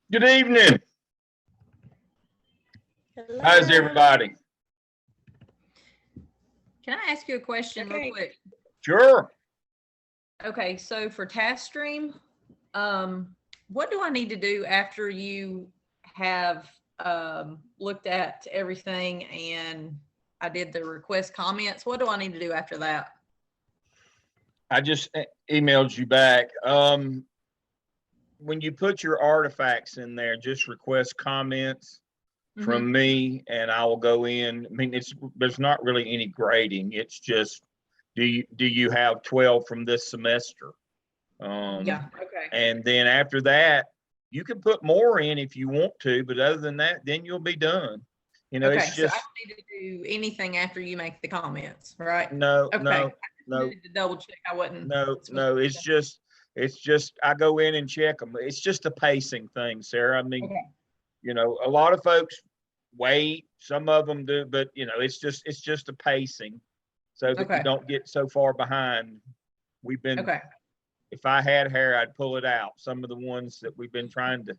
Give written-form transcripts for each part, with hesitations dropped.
Good evening. Hello. How's everybody? Can I ask you a question real quick? Sure. Okay, so for TaskStream, what do I need to do after you have looked at everything and I did the request comments? What do I need to do after that? I just emailed you back. When you put your artifacts in there, just request comments from me and I will go in. I mean, there's not really any grading. It's just, do you have 12 from this semester? Yeah, okay. And then after that, you can put more in if you want to, but other than that, then you'll be done. You know, Okay, it's just, so I don't need to do anything after you make the comments, right? no, Okay. no, I no. needed to double check. I wasn't. No, it's just, I go in and check them. It's just a pacing thing, Sarah. I mean, Okay. you know, a lot of folks wait, some of them do, but you know, it's just a pacing so that Okay. you don't get so far behind. We've been, Okay. if I had hair, I'd pull it out. Some of the ones that we've been trying to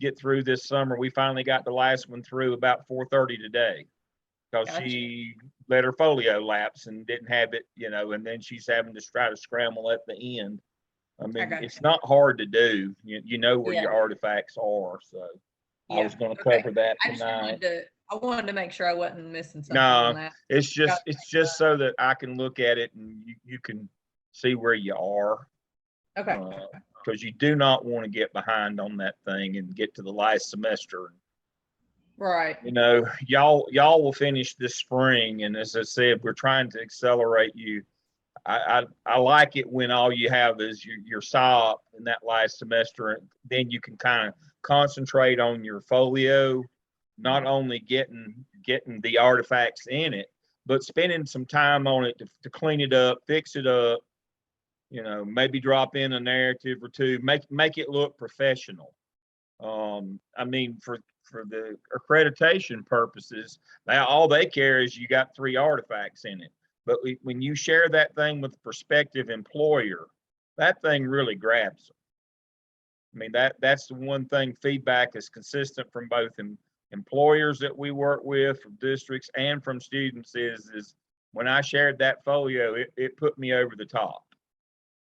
get through this summer, we finally got the last one through about 4:30 today. Because Gotcha. she let her folio lapse and didn't have it, you know, and then she's having to try to scramble at the end. I mean, gotcha. it's not hard to do. You know where Yeah. your artifacts are. So I was going to okay. cover that I just tonight. wanted to make sure I wasn't missing something No, on that. it's just so that I can look at it and you can see where you are. Okay. Because you do not want to get behind on that thing and get to the last semester. Right. You know, y'all will finish this spring, and as I said, we're trying to accelerate you. I like it when all you have is your SOP in that last semester, and then you can kind of concentrate on your folio, not only getting the artifacts in it, but spending some time on it to clean it up, fix it up. You know, maybe drop in a narrative or two, make it look professional. I mean, for the accreditation purposes, all they care is you got 3 artifacts in it. But when you share that thing with a prospective employer, that thing really grabs them. I mean, that's the one thing feedback is consistent from both employers that we work with, from districts, and from students is when I shared that folio, it put me over the top.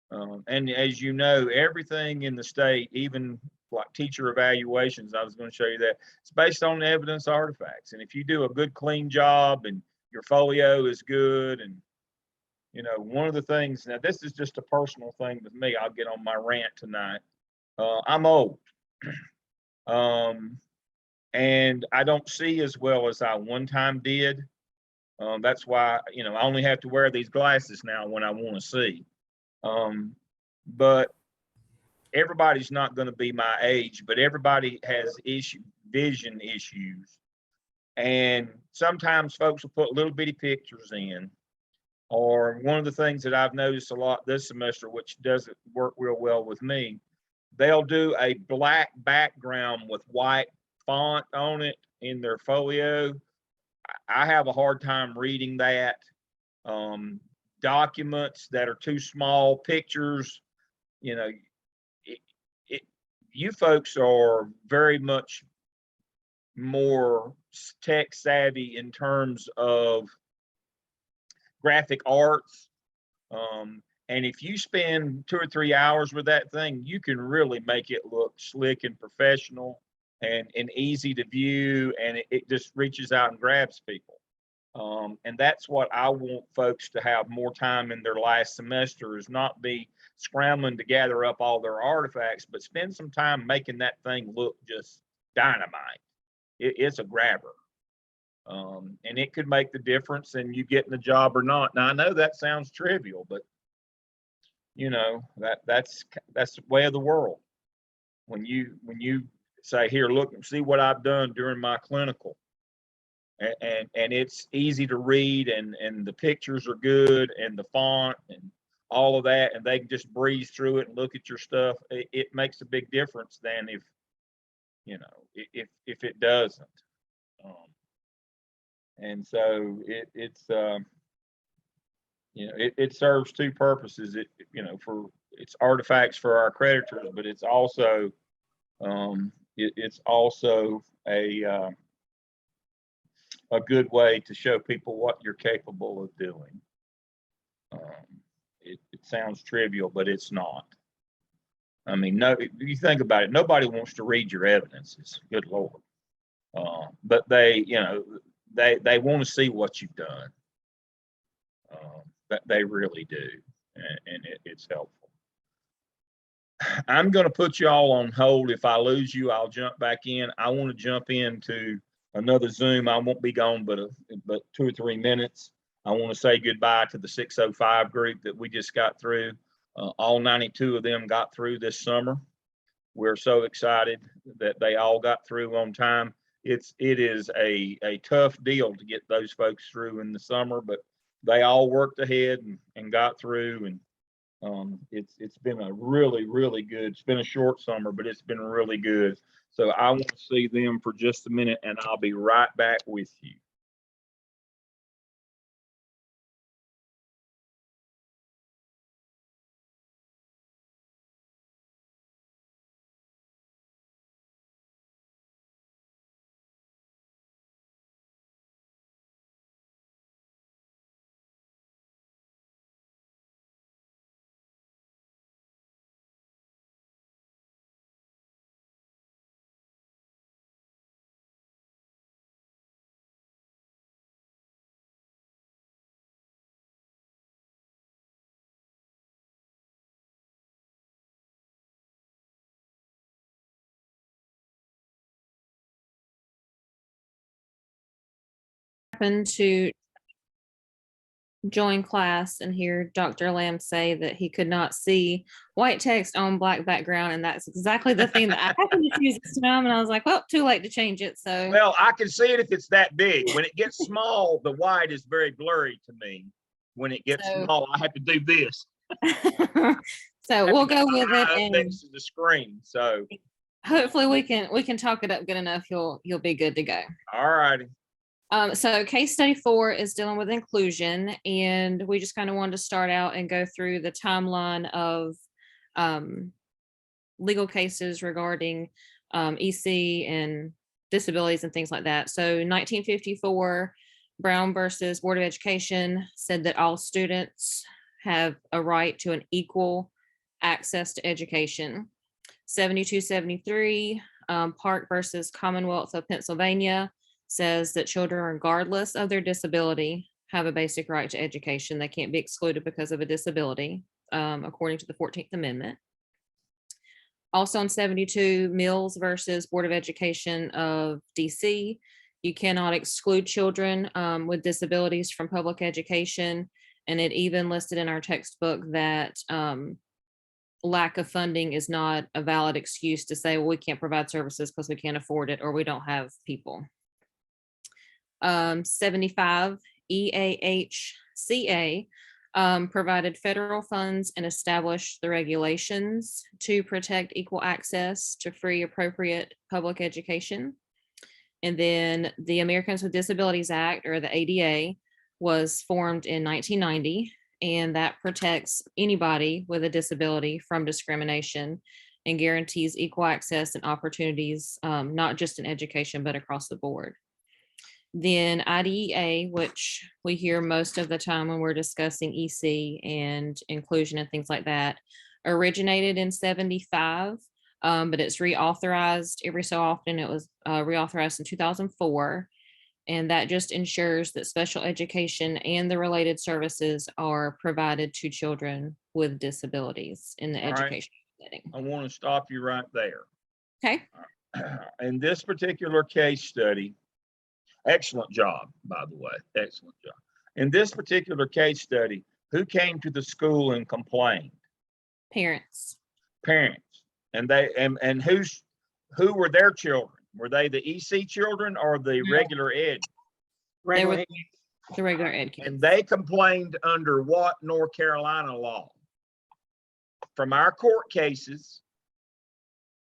And as you know, everything in the state, even like teacher evaluations, I was going to show you that, it's based on evidence artifacts. And if you do a good, clean job and your folio is good, and you know, one of the things, now this is just a personal thing with me, I'll get on my rant tonight. I'm old. And I don't see as well as I one time did. That's why, you know, I only have to wear these glasses now when I want to see. But everybody's not going to be my age, but everybody has vision issues. And sometimes folks will put little bitty pictures in. Or one of the things that I've noticed a lot this semester, which doesn't work real well with me, they'll do a black background with white font on it in their folio. I have a hard time reading that. Documents that are too small, pictures, you know, you folks are very much more tech savvy in terms of graphic arts. And if you spend 2 or 3 hours with that thing, you can really make it look slick and professional and easy to view, and it just reaches out and grabs people. And that's what I want folks to have more time in their last semester, is not be scrambling to gather up all their artifacts, but spend some time making that thing look just dynamite. It's a grabber. And it could make the difference in you getting the job or not. Now I know that sounds trivial, but you know, that's the way of the world. When you say, here, look and see what I've done during my clinical, and it's easy to read, and the pictures are good, and the font and all of that, and they can just breeze through it and look at your stuff, it makes a big difference than if, you know, if it doesn't. And so it's you know, it serves 2 purposes. It, you know, for it's artifacts for our creditors, but it's also it's also a good way to show people what you're capable of doing. It sounds trivial, but it's not. I mean, no, if you think about it, nobody wants to read your evidences. Good Lord. But they, you know, they want to see what you've done. They really do, and it's helpful. I'm going to put you all on hold. If I lose you, I'll jump back in. I want to jump into another Zoom. I won't be gone but 2 or 3 minutes. I want to say goodbye to the 605 group that we just got through. All 92 of them got through this summer. We're so excited that they all got through on time. It is a tough deal to get those folks through in the summer, but they all worked ahead and got through. And it's been a really good. It's been a short summer, but it's been really good. So I want to see them for just a minute, and I'll be right back with you. Happened to join class and hear Dr. Lamb say that he could not see white text on black background, and that's exactly the thing that I happened to choose this time, and I was like, well, too late to change it. So Well, I can see it if it's that big. When it gets small, the white is very blurry to me. When it gets small, I have to do this. So we'll go with it, and next to the screen. So hopefully we can talk it up good enough. You'll be good to go. All righty. So case study 4 is dealing with inclusion, and we just kind of wanted to start out and go through the timeline of legal cases regarding EC and disabilities and things like that. So 1954, Brown versus Board of Education said that all students have a right to an equal access to education. 7273, Park versus Commonwealth of Pennsylvania says that children, regardless of their disability, have a basic right to education. They can't be excluded because of a disability, according to the 14th Amendment. Also in 72, Mills versus Board of Education of DC, you cannot exclude children with disabilities from public education. And it even listed in our textbook that lack of funding is not a valid excuse to say, well, we can't provide services because we can't afford it or we don't have people. 75, EAHCA provided federal funds and established the regulations to protect equal access to free, appropriate public education. And then the Americans with Disabilities Act, or the ADA, was formed in 1990, and that protects anybody with a disability from discrimination and guarantees equal access and opportunities, not just in education, but across the board. Then IDEA, which we hear most of the time when we're discussing EC and inclusion and things like that, originated in 75, but it's reauthorized every so often. It was reauthorized in 2004. And that just ensures that special education and the related services are provided to children with disabilities in the education setting. I want to stop you right there. Okay. In this particular case study, excellent job, by the way, excellent job. In this particular case study, who came to the school and complained? Parents. Parents. And they and who were their children? Were they the EC children or the regular ed? They were the regular ed kids. And they complained under what North Carolina law? From our court cases,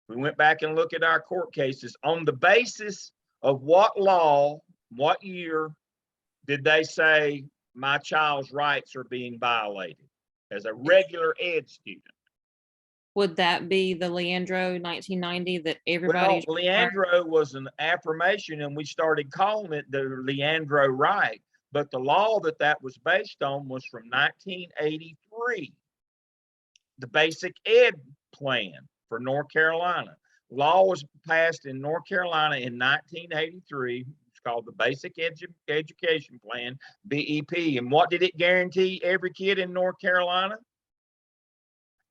we went back and looked at our court cases. On the basis of what law, what year did they say my child's rights are being violated as a regular ed student? would that be the Leandro 1990 that Well, everybody's? Leandro was an affirmation and we started calling it the Leandro right. But the law that was based on was from 1983, the basic ed plan for North Carolina. Law was passed in North Carolina in 1983. It's called the Basic Education Plan, BEP. And what did it guarantee every kid in North Carolina?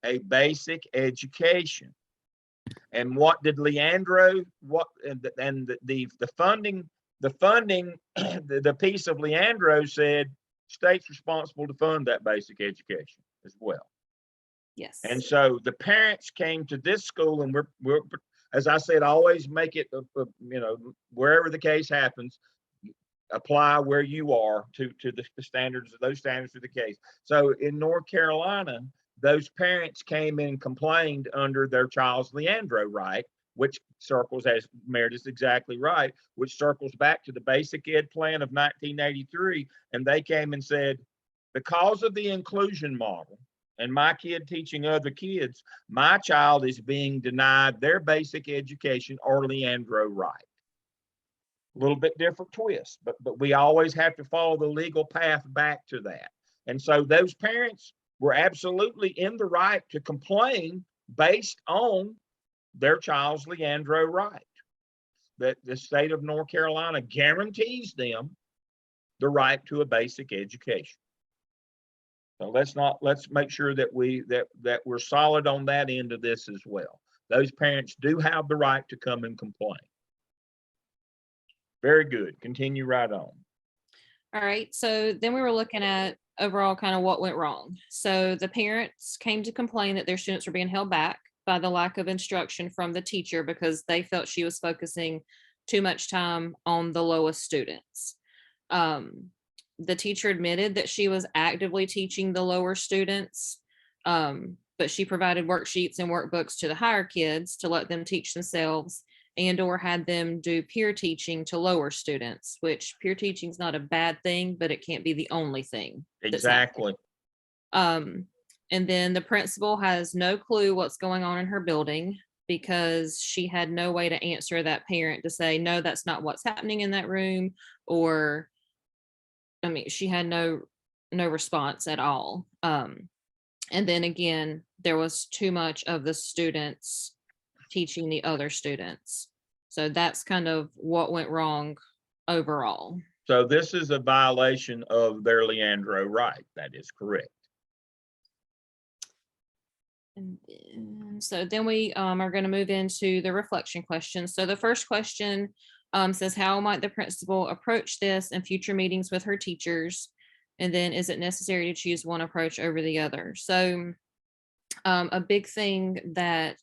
A basic education. And what did Leandro, the funding, the piece of Leandro said, state's responsible to fund that basic education as well. Yes. And so the parents came to this school, and we're as I said, always make it, wherever the case happens, apply where you are to the standards. Those standards are the case. So in North Carolina, those parents came and complained under their child's Leandro right, which circles, as Meredith's exactly right, which circles back to the basic ed plan of 1983. And they came and said, because of the inclusion model and my kid teaching other kids, my child is being denied their basic education or Leandro right. A little bit different twist, but we always have to follow the legal path back to that. And so those parents were absolutely in the right to complain based on their child's Leandro right. That the state of North Carolina guarantees them the right to a basic education. So let's make sure that we're solid on that end of this as well. Those parents do have the right to come and complain. Very good. Continue right on. All right. So then we were looking at overall kind of what went wrong. So the parents came to complain that their students were being held back by the lack of instruction from the teacher because they felt she was focusing too much time on the lowest students. The teacher admitted that she was actively teaching the lower students, but she provided worksheets and workbooks to the higher kids to let them teach themselves and or had them do peer teaching to lower students, which peer teaching is not a bad thing, but it can't be the only thing. Exactly. And then the principal has no clue what's going on in her building because she had no way to answer that parent to say, no, that's not what's happening in that room. Or, I mean, she had no response at all. And then again, there was too much of the students teaching the other students. So that's kind of what went wrong overall. So this is a violation of their Leandro right. That is correct. And then we are going to move into the reflection questions. So the first question says, how might the principal approach this in future meetings with her teachers? And then is it necessary to choose one approach over the other? So a big thing that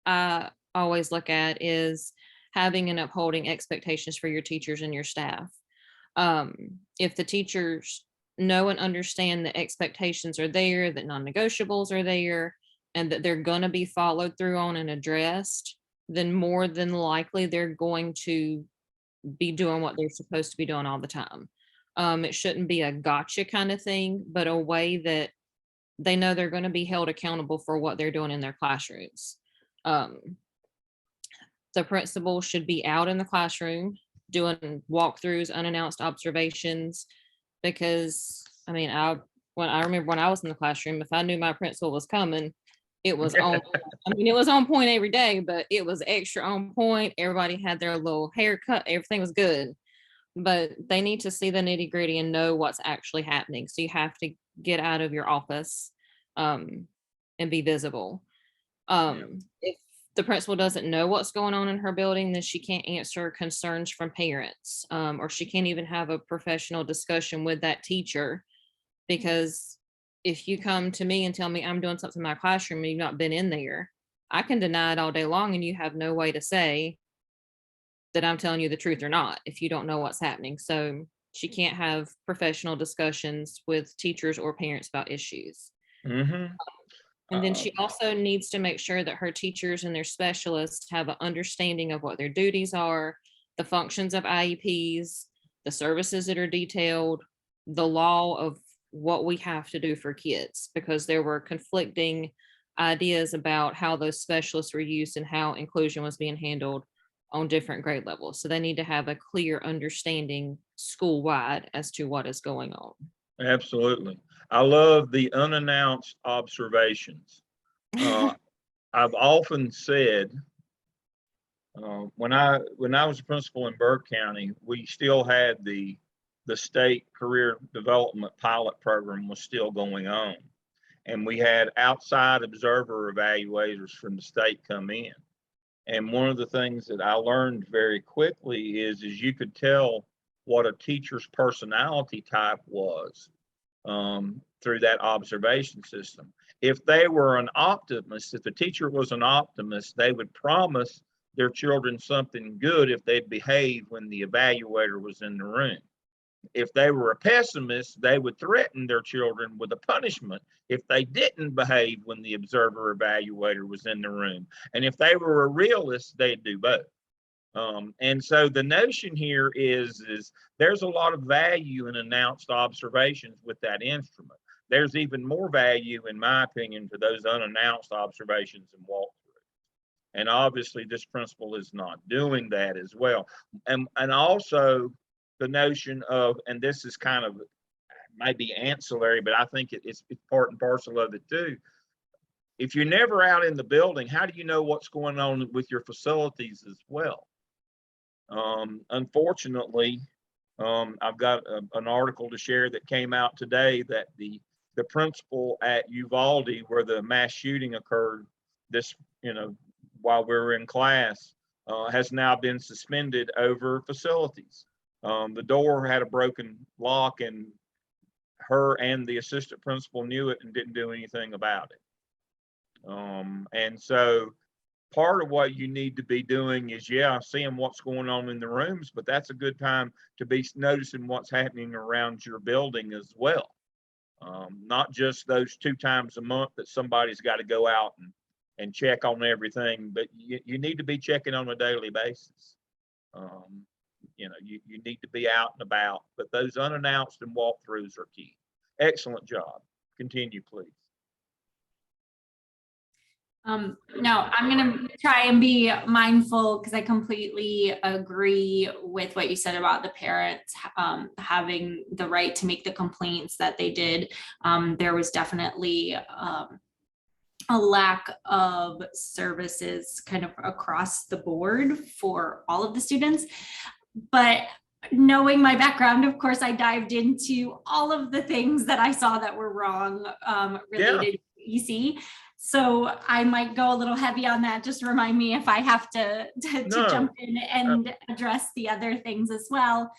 I always look at is having and upholding expectations for your teachers and your staff. If the teachers know and understand that expectations are there, that non-negotiables are there, and that they're going to be followed through on and addressed, then more than likely they're going to be doing what they're supposed to be doing all the time. It shouldn't be a gotcha kind of thing, but a way that they know they're going to be held accountable for what they're doing in their classrooms. The principal should be out in the classroom doing walkthroughs, unannounced observations, because I mean, I remember when I was in the classroom, if I knew my principal was coming, it was on. I mean, it was on point every day, but it was extra on point. Everybody had their little haircut. Everything was good, but they need to see the nitty gritty and know what's actually happening. So you have to get out of your office and be visible. If the principal doesn't know what's going on in her building, then she can't answer concerns from parents, or she can't even have a professional discussion with that teacher. Because if you come to me and tell me I'm doing something in my classroom and you've not been in there, I can deny it all day long and you have no way to say that I'm telling you the truth or not if you don't know what's happening. So she can't have professional discussions with teachers or parents about issues. Mm-hmm. And then she also needs to make sure that her teachers and their specialists have an understanding of what their duties are, the functions of IEPs, the services that are detailed, the law of what we have to do for kids, because there were conflicting ideas about how those specialists were used and how inclusion was being handled on different grade levels. So they need to have a clear understanding school-wide as to what is going on. Absolutely. I love the unannounced observations. I've often said, when I was a principal in Burke County, we still had the state career development pilot program was still going on. And we had outside observer evaluators from the state come in. And one of the things that I learned very quickly is you could tell what a teacher's personality type was through that observation system. If they were an optimist, if the teacher was an optimist, they would promise their children something good if they'd behave when the evaluator was in the room. If they were a pessimist, they would threaten their children with a punishment if they didn't behave when the observer evaluator was in the room. And if they were a realist, they'd do both. And so the notion here is there's a lot of value in announced observations with that instrument. There's even more value, in my opinion, to those unannounced observations and walkthrough. And obviously this principal is not doing that as well. And also the notion of, and this is kind of maybe ancillary, but I think it's part and parcel of it too. If you're never out in the building, how do you know what's going on with your facilities as well? Unfortunately, I've got an article to share that came out today that the principal at Uvalde, where the mass shooting occurred while we were in class, has now been suspended over facilities. The door had a broken lock, and her and the assistant principal knew it and didn't do anything about it. And so part of what you need to be doing is, seeing what's going on in the rooms, but that's a good time to be noticing what's happening around your building as well. Not just those 2 times a month that somebody's got to go out and check on everything, but you need to be checking on a daily basis. You need to be out and about, but those unannounced and walkthroughs are key. Excellent job. Continue, please. No, I'm going to try and be mindful because I completely agree with what you said about the parents having the right to make the complaints that they did. There was definitely a lack of services kind of across the board for all of the students. But knowing my background, of course, I dived into all of the things that I saw that were wrong related to EC. So I might go a little heavy on that. Just remind me if I have to jump in and address the other things as well.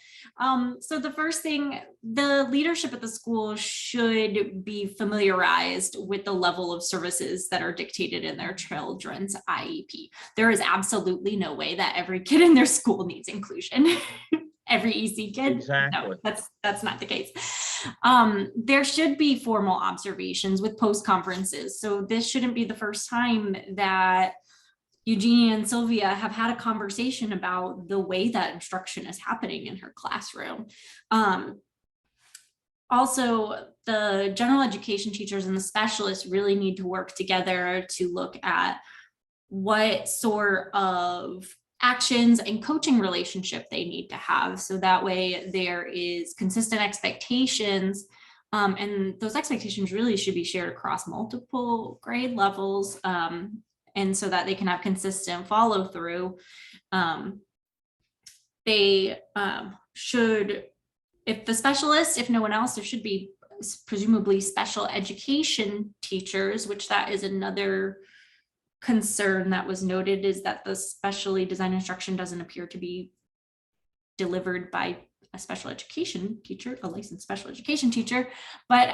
So the first thing, the leadership at the school should be familiarized with the level of services that are dictated in their children's IEP. There is absolutely no way that every kid in their school needs inclusion. Every EC kid. Exactly. No, that's not the case. There should be formal observations with post conferences. So this shouldn't be the first time that Eugenia and Sylvia have had a conversation about the way that instruction is happening in her classroom. Also, the general education teachers and the specialists really need to work together to look at what sort of actions and coaching relationship they need to have. So that way there is consistent expectations, and those expectations really should be shared across multiple grade levels, and so that they can have consistent follow through. They should, if the specialist, if no one else, there should be presumably special education teachers, which that is another concern that was noted, is that the specially designed instruction doesn't appear to be delivered by a special education teacher, a licensed special education teacher, but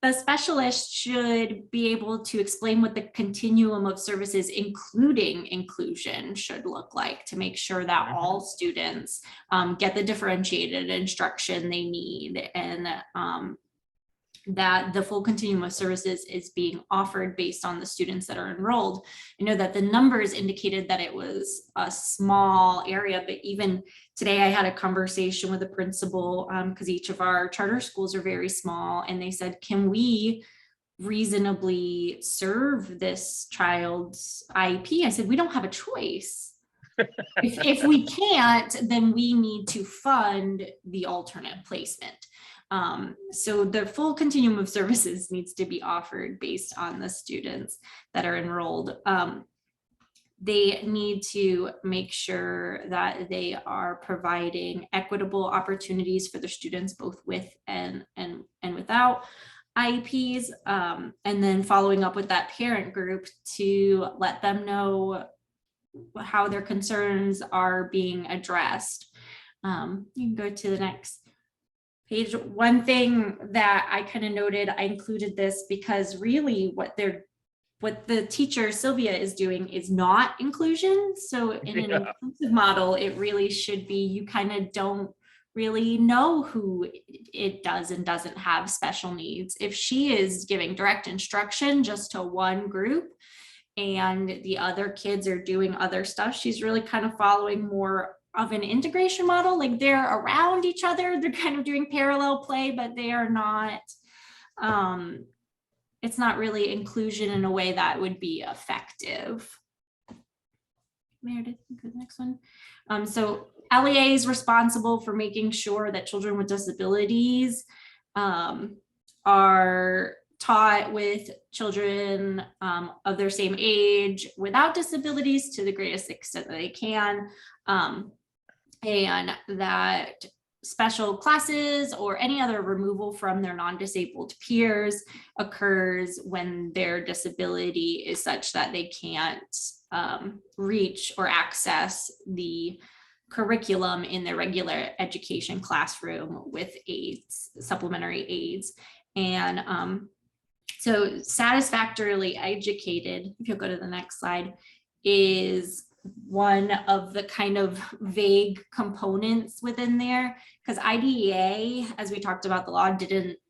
the specialist should be able to explain what the continuum of services, including inclusion, should look like to make sure that all students get the differentiated instruction they need, and that the full continuum of services is being offered based on the students that are enrolled. I know that the numbers indicated that it was a small area, but even today I had a conversation with the principal because each of our charter schools are very small, and they said, can we reasonably serve this child's IEP. I said, we don't have a choice. If we can't, then we need to fund the alternate placement. So the full continuum of services needs to be offered based on the students that are enrolled. They need to make sure that they are providing equitable opportunities for their students, both with and without IEPs, and then following up with that parent group to let them know how their concerns are being addressed. You can go to the next page. One thing that I kind of noted, I included this because really what the teacher Sylvia is doing is not inclusion. So in an inclusive model, it really should be, you kind of don't really know who it does and doesn't have special needs. If she is giving direct instruction just to one group and the other kids are doing other stuff, she's really kind of following more of an integration model. Like they're around each other, they're kind of doing parallel play, but they are not, it's not really inclusion in a way that would be effective. Meredith, go to the next one. So LEA is responsible for making sure that children with disabilities are taught with children of their same age without disabilities to the greatest extent that they can, and that special classes or any other removal from their non-disabled peers occurs when their disability is such that they can't reach or access the curriculum in their regular education classroom with aids, supplementary aids. And so satisfactorily educated, if you'll go to the next slide, is one of the kind of vague components within there, because IDEA, as we talked about, the law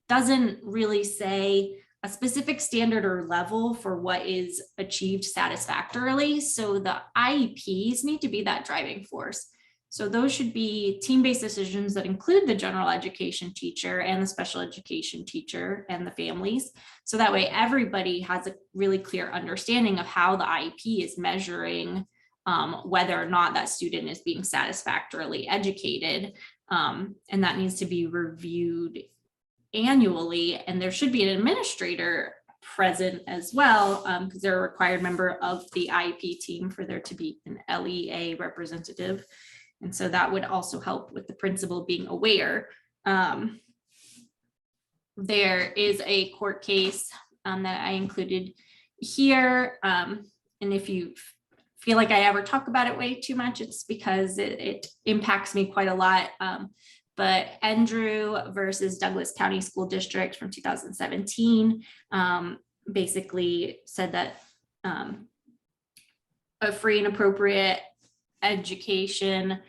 doesn't really say a specific standard or level for what is achieved satisfactorily. So the IEPs need to be that driving force. So those should be team-based decisions that include the general education teacher and the special education teacher and the families. So that way everybody has a really clear understanding of how the IEP is measuring whether or not that student is being satisfactorily educated. And that needs to be reviewed annually. And there should be an administrator present as well, because they're a required member of the IEP team for there to be an LEA representative. And so that would also help with the principal being aware. There is a court case that I included here. And if you feel like I ever talk about it way too much, it's because it impacts me quite a lot. But Andrew versus Douglas County School District from 2017 basically said that a free and appropriate education,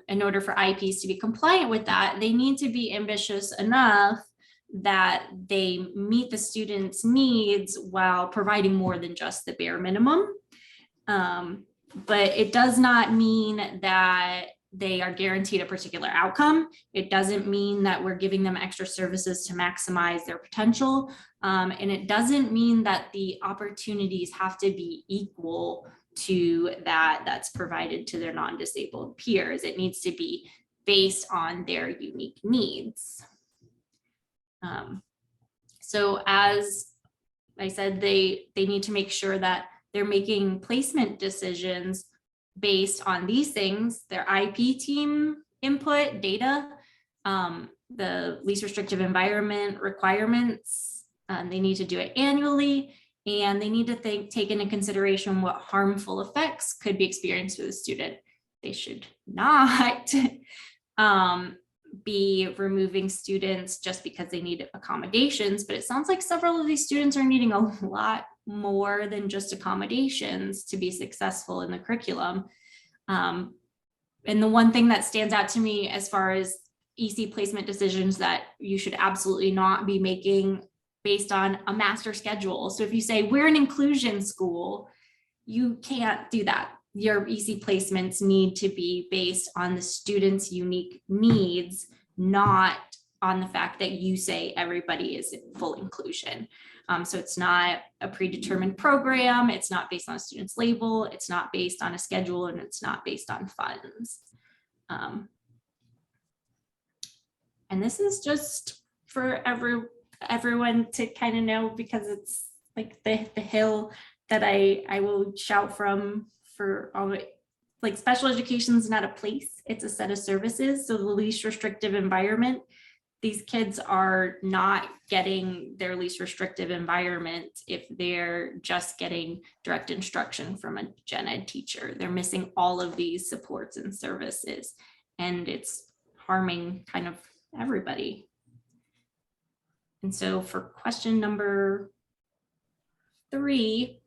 in order for IEPs to be compliant with that, they need to be ambitious enough that they meet the students' needs while providing more than just the bare minimum. But it does not mean that they are guaranteed a particular outcome. It doesn't mean that we're giving them extra services to maximize their potential. And it doesn't mean that the opportunities have to be equal to that's provided to their non-disabled peers. It needs to be based on their unique needs. So as I said, they need to make sure that they're making placement decisions based on these things, their IEP team input, data, the least restrictive environment requirements. They need to do it annually, and they need to take into consideration what harmful effects could be experienced with a student. They should not be removing students just because they need accommodations, but it sounds like several of these students are needing a lot more than just accommodations to be successful in the curriculum. And the one thing that stands out to me as far as EC placement decisions that you should absolutely not be making based on a master schedule. So if you say we're an inclusion school, you can't do that. Your EC placements need to be based on the student's unique needs, not on the fact that you say everybody is in full inclusion. So it's not a predetermined program. It's not based on a student's label. It's not based on a schedule, and it's not based on funds. And this is just for everyone to kind of know, because it's like the hill that I will shout from for all. Like, special education is not a place, it's a set of services. So the least restrictive environment, these kids are not getting their least restrictive environment if they're just getting direct instruction from a gen ed teacher. They're missing all of these supports and services, and it's harming kind of everybody. And so for question number 3,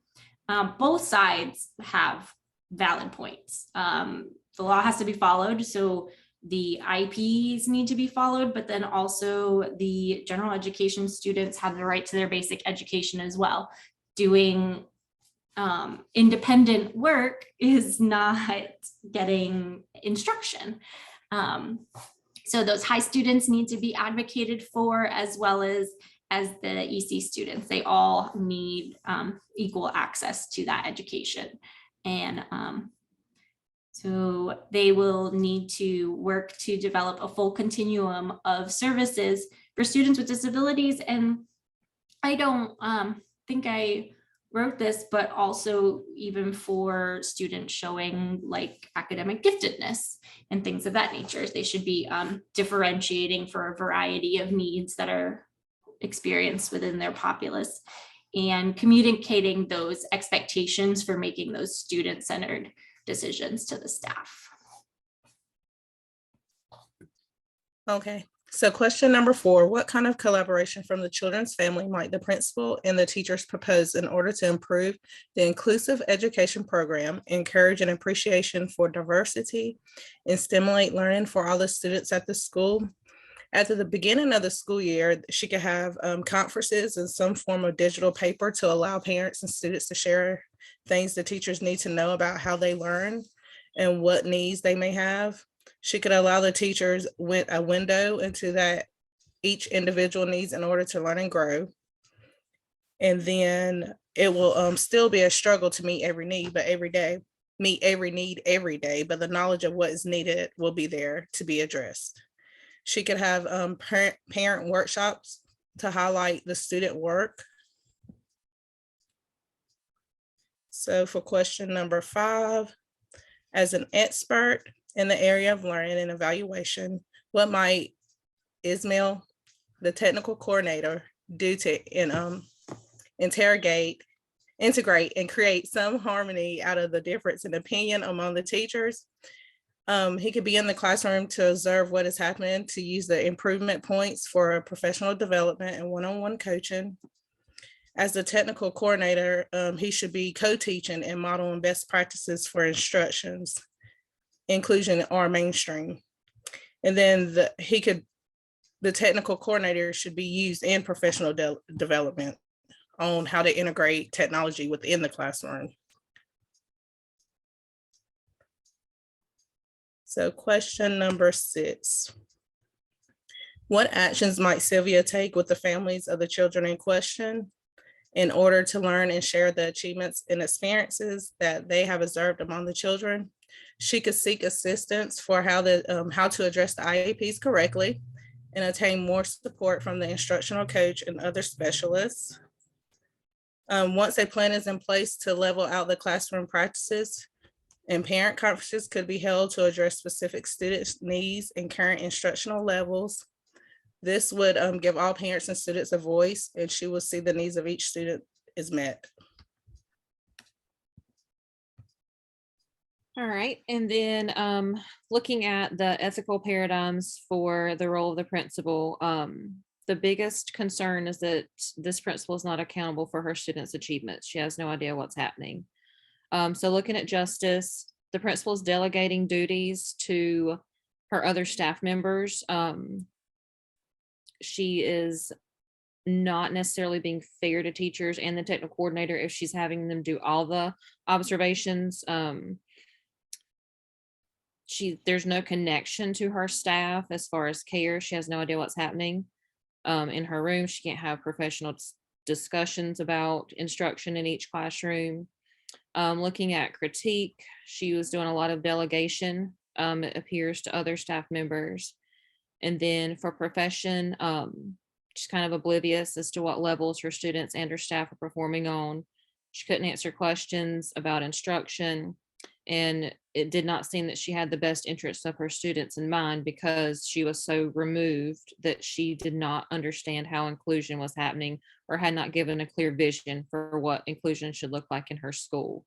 both sides have valid points. The law has to be followed, so the IEPs need to be followed, but then also the general education students have the right to their basic education as well. Doing independent work is not getting instruction. So those high students need to be advocated for, as well as the EC students. They all need equal access to that education. And so they will need to work to develop a full continuum of services for students with disabilities. And I don't think I wrote this, but also even for students showing like academic giftedness and things of that nature. They should be differentiating for a variety of needs that are experienced within their populace, and communicating those expectations for making those student-centered decisions to the staff. Okay, so question number 4, what kind of collaboration from the children's family might the principal and the teachers propose in order to improve the inclusive education program, encourage an appreciation for diversity, and stimulate learning for all the students at the school? At the beginning of the school year, she could have conferences in some form of digital paper to allow parents and students to share things the teachers need to know about how they learn and what needs they may have. She could allow the teachers with a window into that each individual needs in order to learn and grow. And then it will still be a struggle to meet every need, but meet every need every day, but the knowledge of what is needed will be there to be addressed. She could have parent workshops to highlight the student work. So for question number 5, as an expert in the area of learning and evaluation, what might Ismail, the technical coordinator, do to integrate and create some harmony out of the difference in opinion among the teachers? He could be in the classroom to observe what is happening, to use the improvement points for professional development and one-on-one coaching. As the technical coordinator, he should be co-teaching and modeling best practices for instructions, inclusion, or mainstream. And then the technical coordinator should be used in professional development on how to integrate technology within the classroom. So question number 6. What actions might Sylvia take with the families of the children in question in order to learn and share the achievements and experiences that they have observed among the children? She could seek assistance for how to address the IEPs correctly and attain more support from the instructional coach and other specialists. Once a plan is in place to level out the classroom practices, and parent conferences could be held to address specific students' needs and current instructional levels. This would give all parents and students a voice, and she will see the needs of each student is met. All right, and then looking at the ethical paradigms for the role of the principal, the biggest concern is that this principal is not accountable for her students' achievements. She has no idea what's happening. So looking at justice, the principal is delegating duties to her other staff members. She is not necessarily being fair to teachers and the technical coordinator if she's having them do all the observations. There's no connection to her staff as far as care. She has no idea what's happening in her room. She can't have professional discussions about instruction in each classroom. Looking at critique, she was doing a lot of delegation, it appears, to other staff members. And then for profession, she's kind of oblivious as to what levels her students and her staff are performing on. She couldn't answer questions about instruction, and it did not seem that she had the best interests of her students in mind, because she was so removed that she did not understand how inclusion was happening, or had not given a clear vision for what inclusion should look like in her school.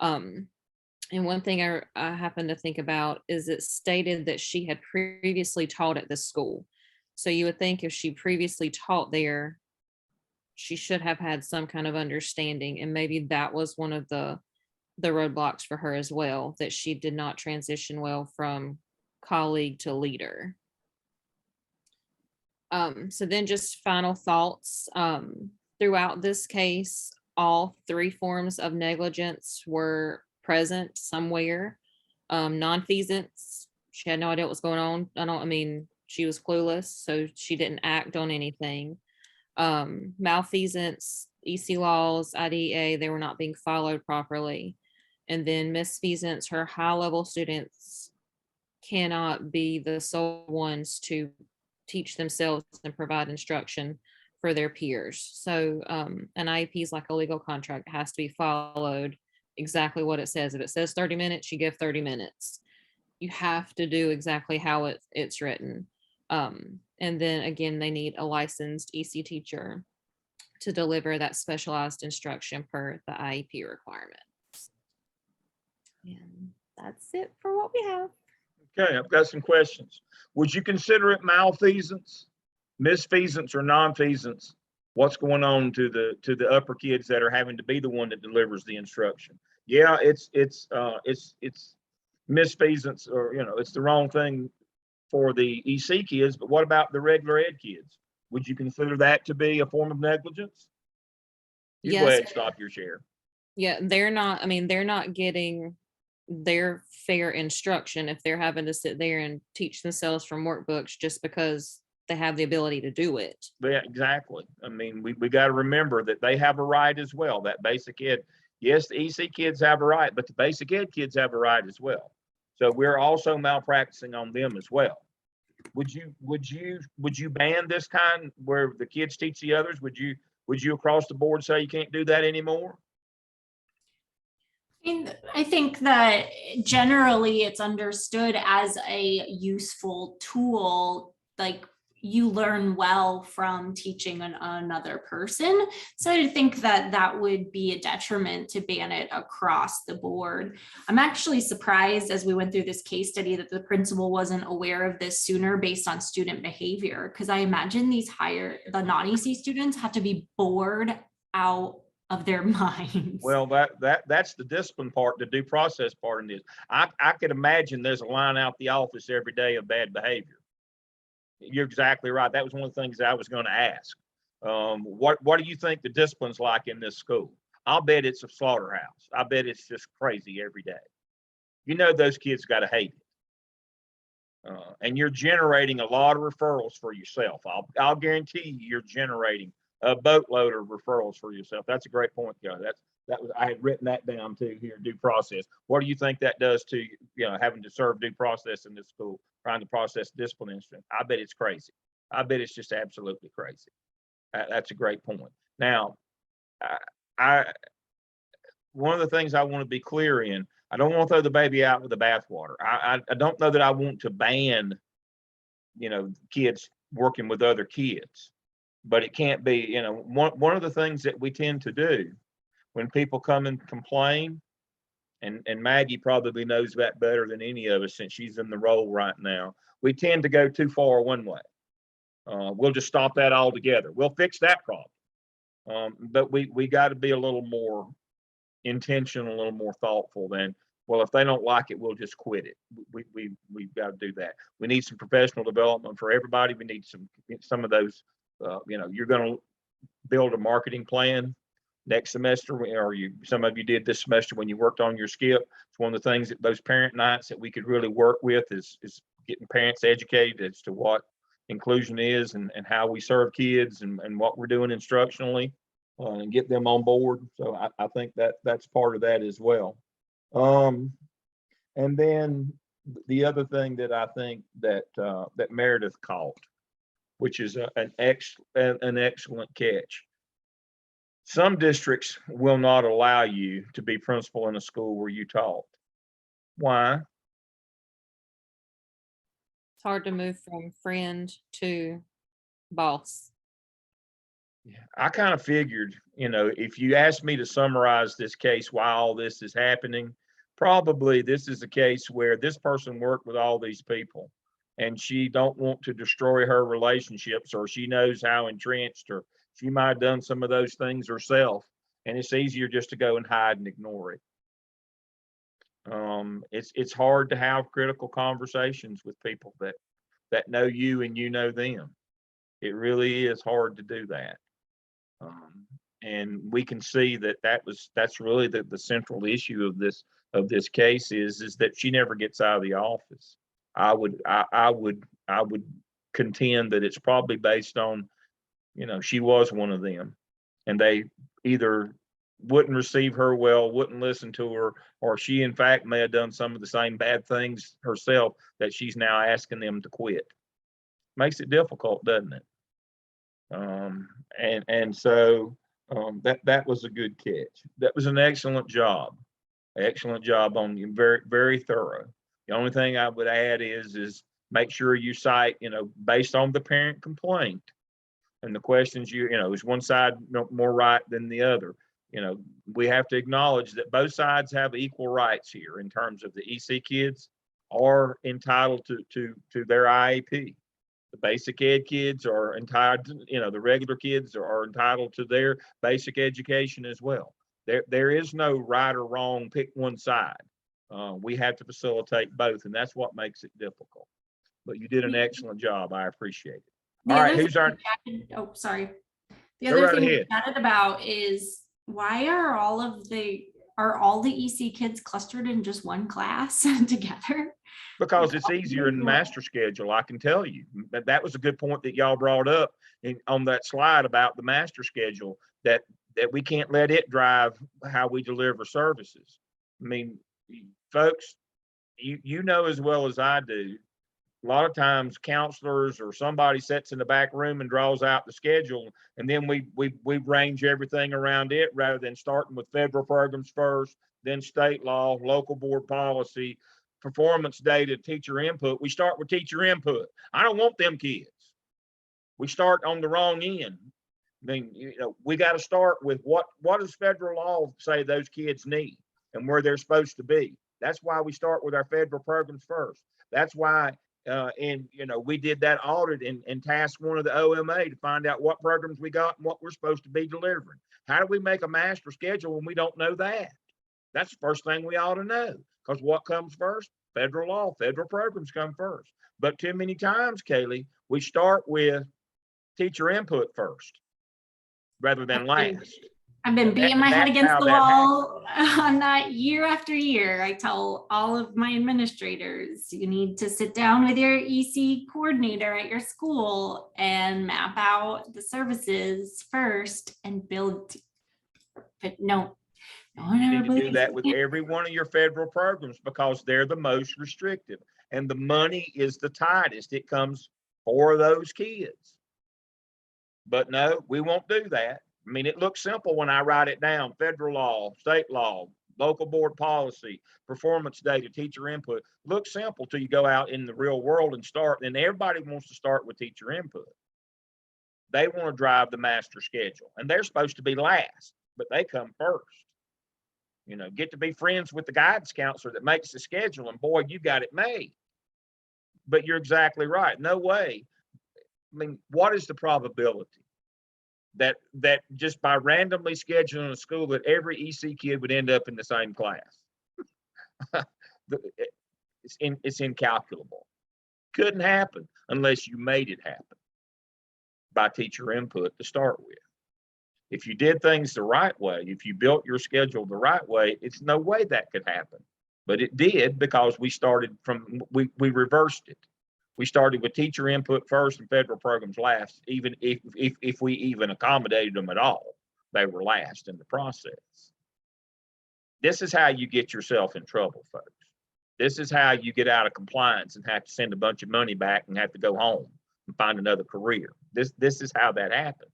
And one thing I happen to think about is it stated that she had previously taught at this school. So you would think if she previously taught there, she should have had some kind of understanding, and maybe that was one of the roadblocks for her as well, that she did not transition well from colleague to leader. So then just final thoughts. Throughout this case, all three forms of negligence were present somewhere. Nonfeasance, she had no idea what was going on. I mean, she was clueless, so she didn't act on anything. Malfeasance, EC laws, IDEA, they were not being followed properly. And then misfeasance, her high-level students cannot be the sole ones to teach themselves and provide instruction for their peers. So an IEP is like a legal contract. It has to be followed exactly what it says. If it says 30 minutes, you give 30 minutes. You have to do exactly how it's written. And then again, they need a licensed EC teacher to deliver that specialized instruction per the IEP requirements. And that's it for what we have. Okay, I've got some questions. Would you consider it malfeasance, misfeasance, or nonfeasance? What's going on to the upper kids that are having to be the one that delivers the instruction? Yeah, it's misfeasance, or it's the wrong thing for the EC kids, but what about the regular ed kids? Would you consider that to be a form of negligence? You go Yes. ahead and stop your share. Yeah, they're not getting their fair instruction if they're having to sit there and teach themselves from workbooks just because they have the ability to do it. Yeah, exactly. I mean, we got to remember that they have a right as well. That basic ed, yes, the EC kids have a right, but the basic ed kids have a right as well. So we're also malpracticing on them as well. Would you ban this kind where the kids teach the others? Would you across the board say you can't do that anymore? I think that generally it's understood as a useful tool, like you learn well from teaching another person. So I think that that would be a detriment to ban it across the board. I'm actually surprised as we went through this case study that the principal wasn't aware of this sooner based on student behavior, because I imagine the non-EC students have to be bored out of their minds. Well, that's the discipline part, the due process part in this. I could imagine there's a line out the office every day of bad behavior. You're exactly right. That was one of the things that I was going to ask. What do you think the discipline's like in this school? I'll bet it's a slaughterhouse. I bet it's just crazy every day. Those kids got to hate it. And you're generating a lot of referrals for yourself. I'll guarantee you're generating a boatload of referrals for yourself. That's a great point, Joe. I had written that down too here, due process. What do you think that does to having to serve due process in this school, trying to process discipline instrument? I bet it's crazy. I bet it's just absolutely crazy. That's a great point. Now, one of the things I want to be clear in, I don't want to throw the baby out with the bathwater. I don't know that I want to ban, kids working with other kids, but it can't be, one of the things that we tend to do when people come and complain, and Maggie probably knows that better than any of us since she's in the role right now, we tend to go too far one way. We'll just stop that altogether. We'll fix that problem. But we got to be a little more intentional, a little more thoughtful than, well, if they don't like it, we'll just quit it. We've got to do that. We need some professional development for everybody. We need some of those, you're going to build a marketing plan next semester, or some of you did this semester when you worked on your skip. It's one of the things that those parent nights that we could really work with is getting parents educated as to what inclusion is and how we serve kids and what we're doing instructionally. and get them on board. So I think that that's part of that as well. And then the other thing that I think that that Meredith caught, which is an excellent catch. Some districts will not allow you to be principal in a school where you taught. Why? It's hard to move from friend to boss. I kind of figured, if you asked me to summarize this case, why all this is happening, probably this is a case where this person worked with all these people and she don't want to destroy her relationships, or she knows how entrenched, or she might have done some of those things herself. And it's easier just to go and hide and ignore it. It's hard to have critical conversations with people that know you and you know them. It really is hard to do that. And we can see that's really the central issue of this case is that she never gets out of the office. I would contend that it's probably based on, she was one of them, and they either wouldn't receive her well, wouldn't listen to her, or she in fact may have done some of the same bad things herself that she's now asking them to quit. Makes it difficult, doesn't it? So that was a good catch. That was an excellent job. Excellent job on you. Very, very thorough. The only thing I would add is make sure you cite, based on the parent complaint and the questions is one side more right than the other. We have to acknowledge that both sides have equal rights here in terms of the EC kids are entitled to their IEP. The basic ed kids are entitled, the regular kids are entitled to their basic education as well. There is no right or wrong, pick one side. We have to facilitate both, and that's what makes it difficult. But you did an excellent job. I appreciate it. The All other right, who's thing our? oh, sorry. The Go other right thing we ahead. chatted about is why are all the EC kids clustered in just one class together? Because it's easier in the master schedule, I can tell you. That was a good point that y'all brought up on that slide about the master schedule, that we can't let it drive how we deliver services. I mean, folks, you know as well as I do, a lot of times counselors or somebody sits in the back room and draws out the schedule, and then we range everything around it rather than starting with federal programs first, then state law, local board policy, performance data, teacher input. We start with teacher input. I don't want them kids. We start on the wrong end. I mean, we got to start with what does federal law say those kids need and where they're supposed to be. That's why we start with our federal programs first. That's why, we did that audit and tasked one of the OMA to find out what programs we got and what we're supposed to be delivering. How do we make a master schedule when we don't know that? That's the first thing we ought to know, because what comes first? Federal law, federal programs come first. But too many times, Kaylee, we start with teacher input first rather than last. I've been beating my head That's against how the that wall on that year after year. I tell all of my administrators, you need to sit down with your EC coordinator at your school and map out the services first and build. But no one You ever need to do believes that it. with every one of your federal programs because they're the most restrictive and the money is the tightest. It comes for those kids. But no, we won't do that. I mean, it looks simple when I write it down: federal law, state law, local board policy, performance data, teacher input. Looks simple till you go out in the real world and start. And everybody wants to start with teacher input. They want to drive the master schedule, and they're supposed to be last, but they come first. Get to be friends with the guidance counselor that makes the schedule, and boy, you got it made. But you're exactly right. No way. I mean, what is the probability that just by randomly scheduling a school that every EC kid would end up in the same class? It's incalculable. Couldn't happen unless you made it happen by teacher input to start with. If you did things the right way, if you built your schedule the right way, it's no way that could happen. But it did because we reversed it. We started with teacher input first and federal programs last, even if we even accommodated them at all. they were last in the process. This is how you get yourself in trouble, folks. This is how you get out of compliance and have to send a bunch of money back and have to go home and find another career. This is how that happens.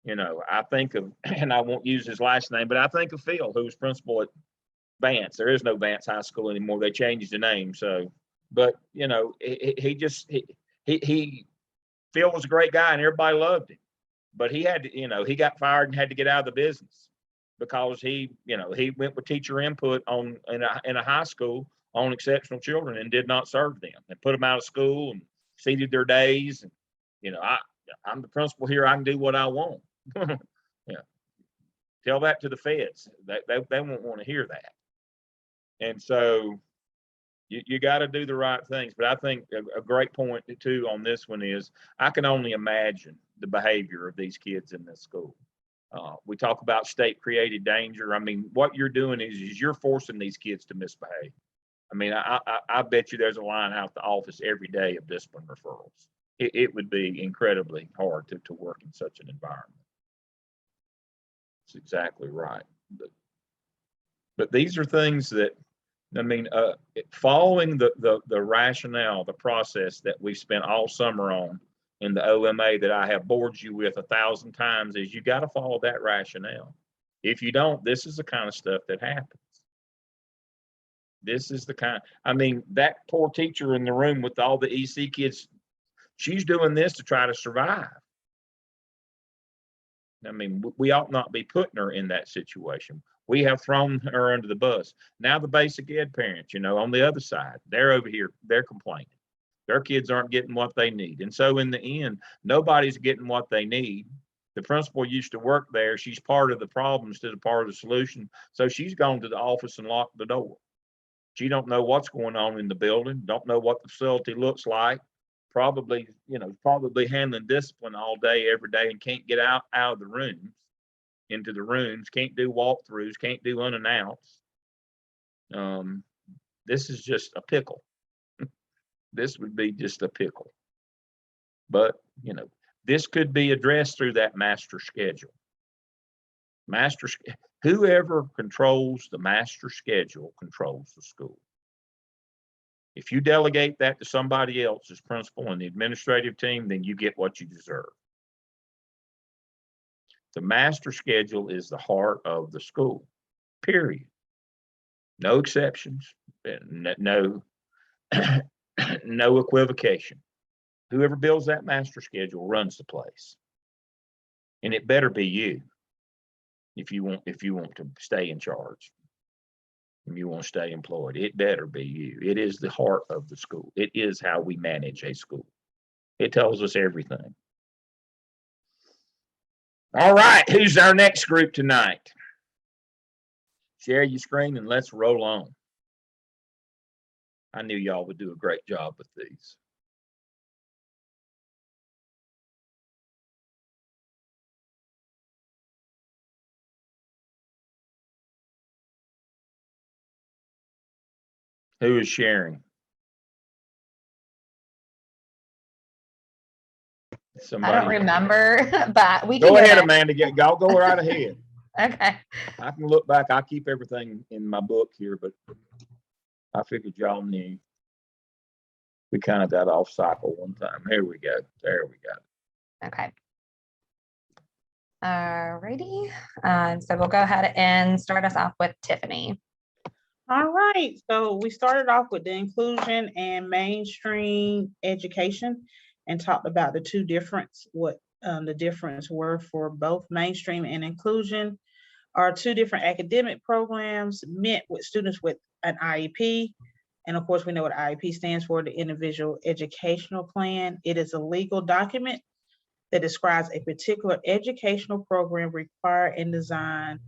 You know, I think of, and I won't use his last name, but I think of Phil, who was principal at Vance. There is no Vance High School anymore. They changed the name. So, but you know, Phil was a great guy and everybody loved him, but he had to, you know, he got fired and had to get out of the business because he went with teacher input in a high school on exceptional children and did not serve them and put them out of school and exceeded their days. And, you know, I'm the principal here. I can do what I want. Yeah. Tell that to the feds. They won't want to hear that. And so you got to do the right things. But I think a great point too on this one is I can only imagine the behavior of these kids in this school. We talk about state created danger. I mean, what you're doing is you're forcing these kids to misbehave. I mean, I bet you there's a line out the office every day of discipline referrals. It would be incredibly hard to work in such an environment. That's exactly right. But these are things that, I mean, following the rationale, the process that we spent all summer on in the OMA that I have bored you with 1,000 times is you got to follow that rationale. If you don't, this is the kind of stuff that happens. This is the kind, I mean, that poor teacher in the room with all the EC kids, she's doing this to try to survive. I mean, we ought not be putting her in that situation. We have thrown her under the bus. Now the basic ed parents, you know, on the other side, they're over here, they're complaining. Their kids aren't getting what they need. And so in the end, nobody's getting what they need. The principal used to work there. She's part of the problem instead of part of the solution. So she's gone to the office and locked the door. She don't know what's going on in the building, don't know what the facility looks like. Probably handling discipline all day, every day, and can't get out of the rooms, into the rooms, can't do walkthroughs, can't do unannounced. This is just a pickle. This would be just a pickle. But, you know, this could be addressed through that master schedule. Whoever controls the master schedule controls the school. If you delegate that to somebody else as principal and the administrative team, then you get what you deserve. The master schedule is the heart of the school, period. No exceptions, no equivocation. Whoever builds that master schedule runs the place. And it better be you if you want to stay in charge. And you want to stay employed, it better be you. It is the heart of the school. It is how we manage a school. It tells us everything. All right, who's our next group tonight? Share your screen and let's roll on. I knew y'all would do a great job with these. Who is sharing? Somebody. I don't remember, but we can Go ahead, back. Amanda. Y'all go right ahead. Okay. I can look back. I keep everything in my book here, but I figured y'all knew. We kind of got off cycle one time. Here we go. There we go. Okay. Alrighty. So we'll go ahead and start us off with Tiffany. All right, so we started off with the inclusion and mainstream education and talked about the two difference, what the difference were for both mainstream and inclusion are two different academic programs meant with students with an IEP. And of course, we know what IEP stands for, the Individual Educational Plan. It is a legal document that describes a particular educational program required and designed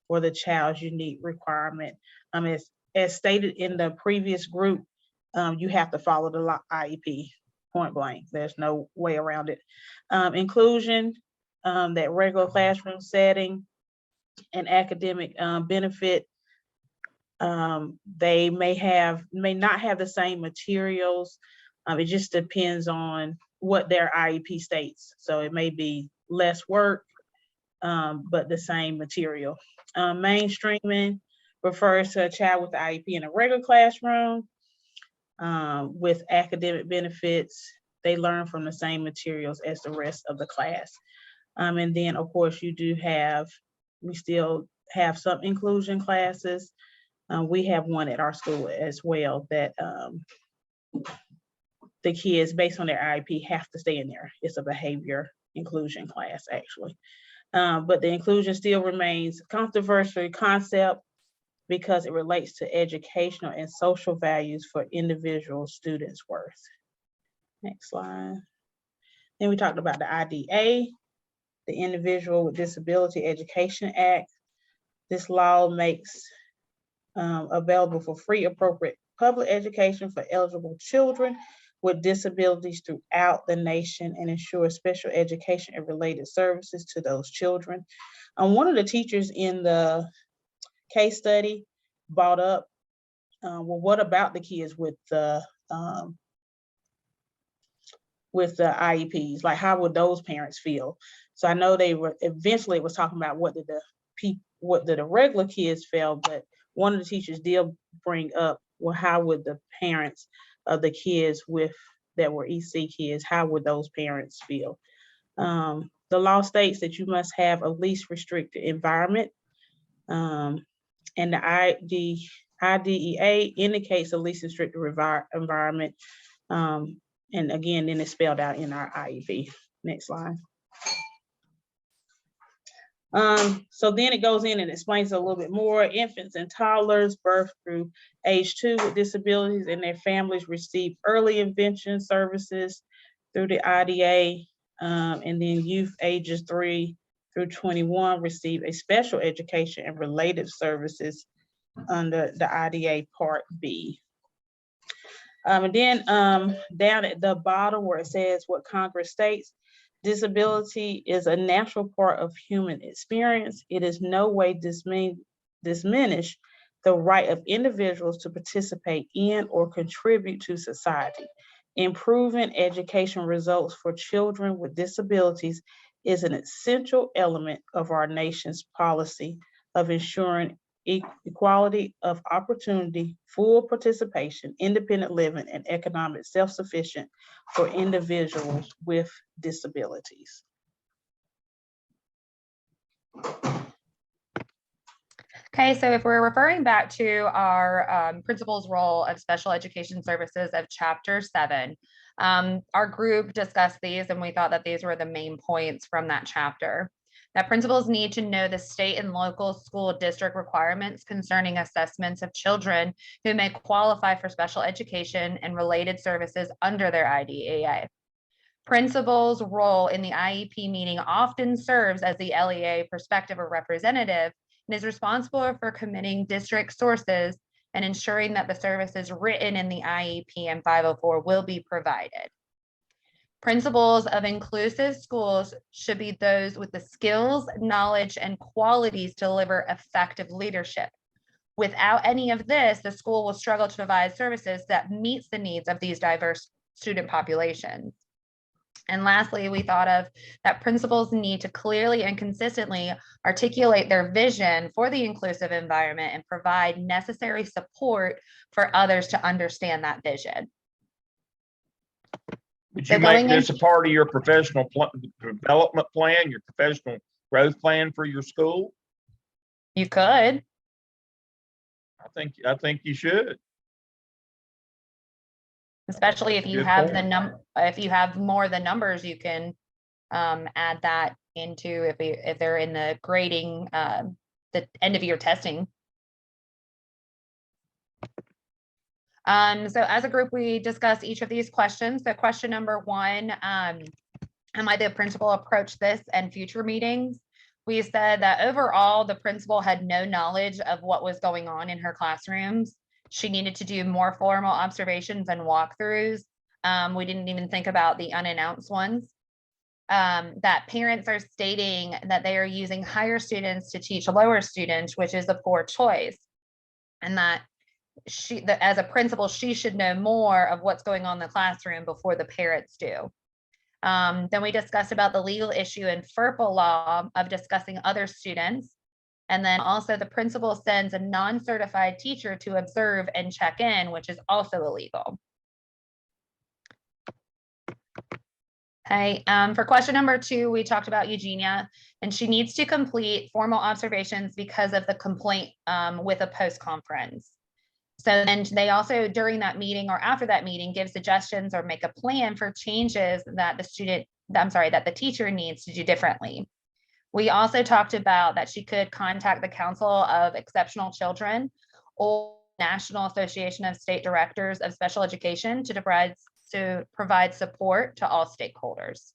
for the child's unique requirement. As stated in the previous group, you have to follow the IEP, point blank. There's no way around it. Inclusion, that regular classroom setting and academic benefit. They may not have the same materials. It just depends on what their IEP states. So it may be less work, but the same material. Mainstreaming refers to a child with IEP in a regular classroom with academic benefits. They learn from the same materials as the rest of the class. And then, of course, we still have some inclusion classes. We have one at our school as well that the kids, based on their IEP, have to stay in there. It's a behavior inclusion class, actually. But the inclusion still remains a controversial concept because it relates to educational and social values for individual students' worth. Next slide. Then we talked about the IDA, the Individual with Disability Education Act. This law makes available for free, appropriate public education for eligible children with disabilities throughout the nation and ensure special education and related services to those children. One of the teachers in the case study brought up, well, what about the kids with the IEPs? Like, how would those parents feel? So I know they were eventually it was talking about what did the regular kids feel, but one of the teachers did bring up, well, how would the parents of the kids that were EC kids, how would those parents feel? The law states that you must have a least restricted environment. And the IDEA indicates a least restricted environment. And again, then it's spelled out in our IEP. Next slide. So then it goes in and explains a little bit more. Infants and toddlers birth through age 2 with disabilities and their families receive early intervention services through the IDA. And then youth ages 3 through 21 receive a special education and related services under the IDA Part B. And then down at the bottom where it says what Congress states, disability is a natural part of human experience. It is no way diminish the right of individuals to participate in or contribute to society. Improving education results for children with disabilities is an essential element of our nation's policy of ensuring equality of opportunity, full participation, independent living, and economic self-sufficient for individuals with disabilities. Okay, so if we're referring back to our principal's role of special education services of Chapter 7, our group discussed these and we thought that these were the main points from that chapter. That principals need to know the state and local school district requirements concerning assessments of children who may qualify for special education and related services under their IDEA. Principals' role in the IEP meeting often serves as the LEA perspective or representative and is responsible for committing district sources and ensuring that the services written in the IEP and 504 will be provided. Principals of inclusive schools should be those with the skills, knowledge, and qualities to deliver effective leadership. Without any of this, the school will struggle to provide services that meets the needs of these diverse student populations. And lastly, we thought of that principals need to clearly and consistently articulate their vision for the inclusive environment and provide necessary support for others to understand that vision. Would you make this a part of your professional development plan, your professional growth plan for your school? You could. I think you should. Especially if you Good have point. if you have more than numbers, you can add that into if they're in the grading, the end of year testing. So as a group, we discussed each of these questions. So question number 1, how might the principal approach this and future meetings? We said that overall, the principal had no knowledge of what was going on in her classrooms. She needed to do more formal observations and walkthroughs. We didn't even think about the unannounced ones. That parents are stating that they are using higher students to teach lower students, which is a poor choice. And that as a principal, she should know more of what's going on in the classroom before the parents do. Then we discussed about the legal issue in FERPA law of discussing other students. And then also the principal sends a non-certified teacher to observe and check in, which is also illegal. Okay, for question number 2, we talked about Eugenia, and she needs to complete formal observations because of the complaint with a post-conference. So then they also, during that meeting or after that meeting, give suggestions or make a plan for changes that the teacher needs to do differently. We also talked about that she could contact the Council of Exceptional Children or National Association of State Directors of Special Education to provide support to all stakeholders.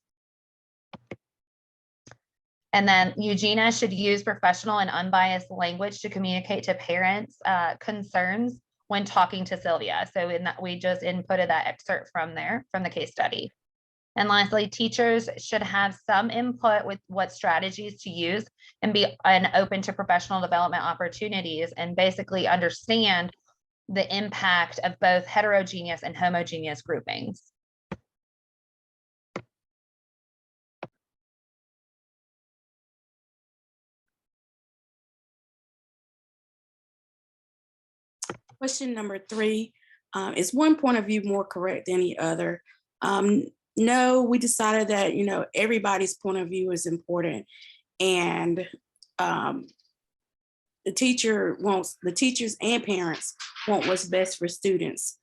And then Eugenia should use professional and unbiased language to communicate to parents' concerns when talking to Sylvia. So in that, we just inputted that excerpt from there, from the case study. And lastly, teachers should have some input with what strategies to use and be open to professional development opportunities and basically understand the impact of both heterogeneous and homogeneous groupings. Question number 3, is one point of view more correct than the other? No, we decided that, everybody's point of view is important, and the teachers and parents want what's best for students.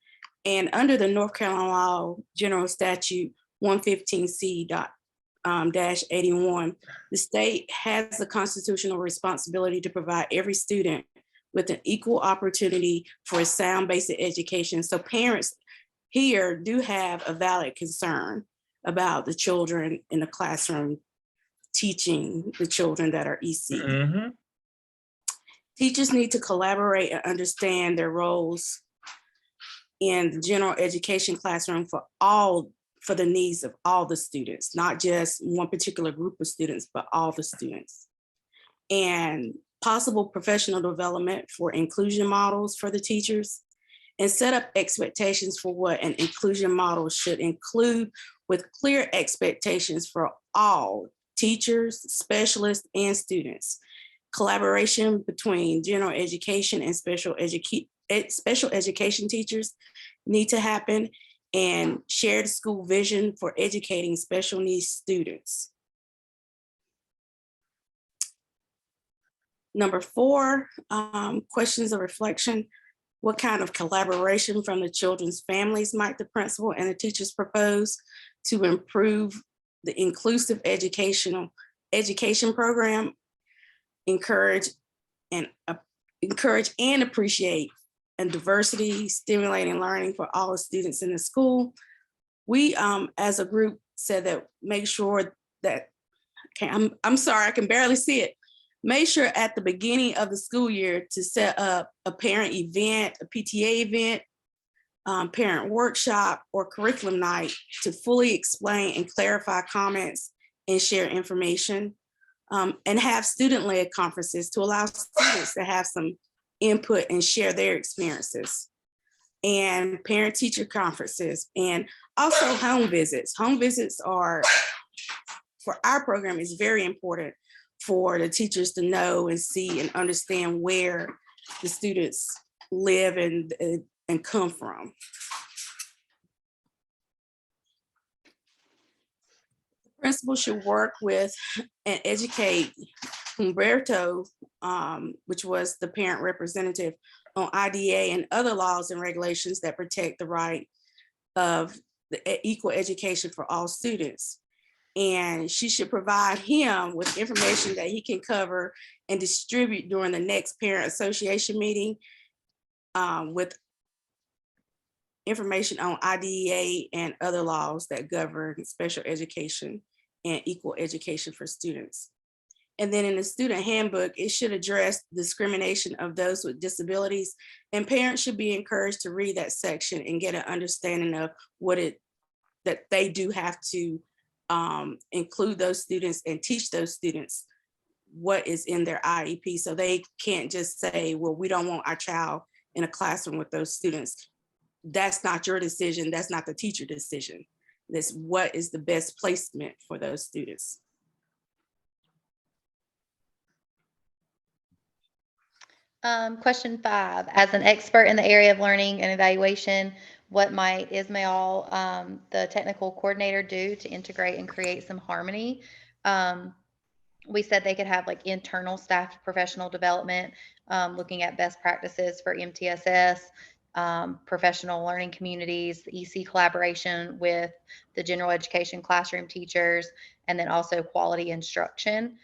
And under the North Carolina Law General Statute 115C.-81, the state has the constitutional responsibility to provide every student with an equal opportunity for a sound basic education. So parents here do have a valid concern about the children in the classroom teaching the children that are EC. Mm-hmm. Teachers need to collaborate and understand their roles in the general education classroom for the needs of all the students, not just one particular group of students, but all the students. And possible professional development for inclusion models for the teachers, and set up expectations for what an inclusion model should include with clear expectations for all teachers, specialists, and students. Collaboration between general education and special education teachers need to happen, and shared school vision for educating special needs students. Number 4, questions of reflection. What kind of collaboration from the children's families might the principal and the teachers propose to improve the inclusive education program, encourage and appreciate and diversity, stimulating learning for all the students in the school? We, as a group, said that make sure that, okay, I'm sorry, I can barely see it. Make sure at the beginning of the school year to set up a parent event, a PTA event, parent workshop, or curriculum night to fully explain and clarify comments and share information, and have student-led conferences to allow students to have some input and share their experiences, and parent-teacher conferences, and also home visits. Home visits are, for our program, is very important for the teachers to know and see and understand where the students live and come from. The principal should work with and educate Humberto, which was the parent representative, on IDA and other laws and regulations that protect the right of the equal education for all students. And she should provide him with information that he can cover and distribute during the next parent association meeting, with information on IDEA and other laws that govern special education and equal education for students. And then in the student handbook, it should address discrimination of those with disabilities, and parents should be encouraged to read that section and get an understanding of that they do have to include those students and teach those students what is in their IEP. So they can't just say, well, we don't want our child in a classroom with those students. That's not your decision. That's not the teacher decision. this, what is the best placement for those students? Question 5, as an expert in the area of learning and evaluation, what might Ismail, the technical coordinator, do to integrate and create some harmony? We said they could have like internal staff professional development, looking at best practices for MTSS, professional learning communities, EC collaboration with the general education classroom teachers, and then also quality instruction.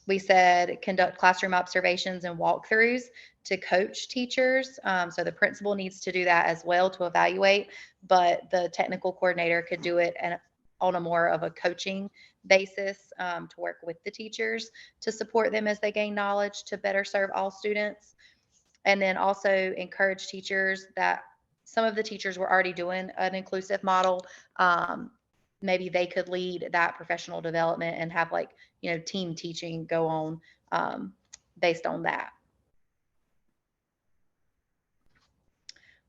We said conduct classroom observations and walkthroughs to coach teachers. So the principal needs to do that as well to evaluate, but the technical coordinator could do it on a more of a coaching basis, to work with the teachers to support them as they gain knowledge to better serve all students. And then also encourage teachers that some of the teachers were already doing an inclusive model. Maybe they could lead that professional development and have like, team teaching go on based on that.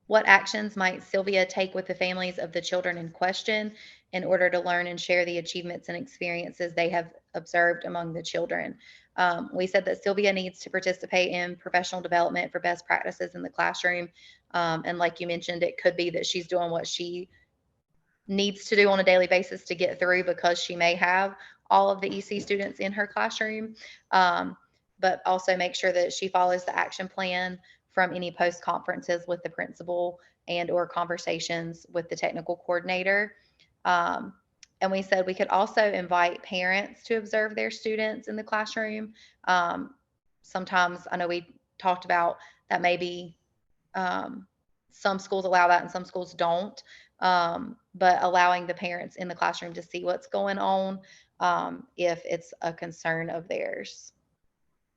What actions might Sylvia take with the families of the children in question in order to learn and share the achievements and experiences they have observed among the children? We said that Sylvia needs to participate in professional development for best practices in the classroom. And like you mentioned, it could be that she's doing what she needs to do on a daily basis to get through, because she may have all of the EC students in her classroom, but also make sure that she follows the action plan from any post conferences with the principal and or conversations with the technical coordinator. And we said we could also invite parents to observe their students in the classroom. Sometimes I know we talked about that maybe some schools allow that and some schools don't, but allowing the parents in the classroom to see what's going on if it's a concern of theirs.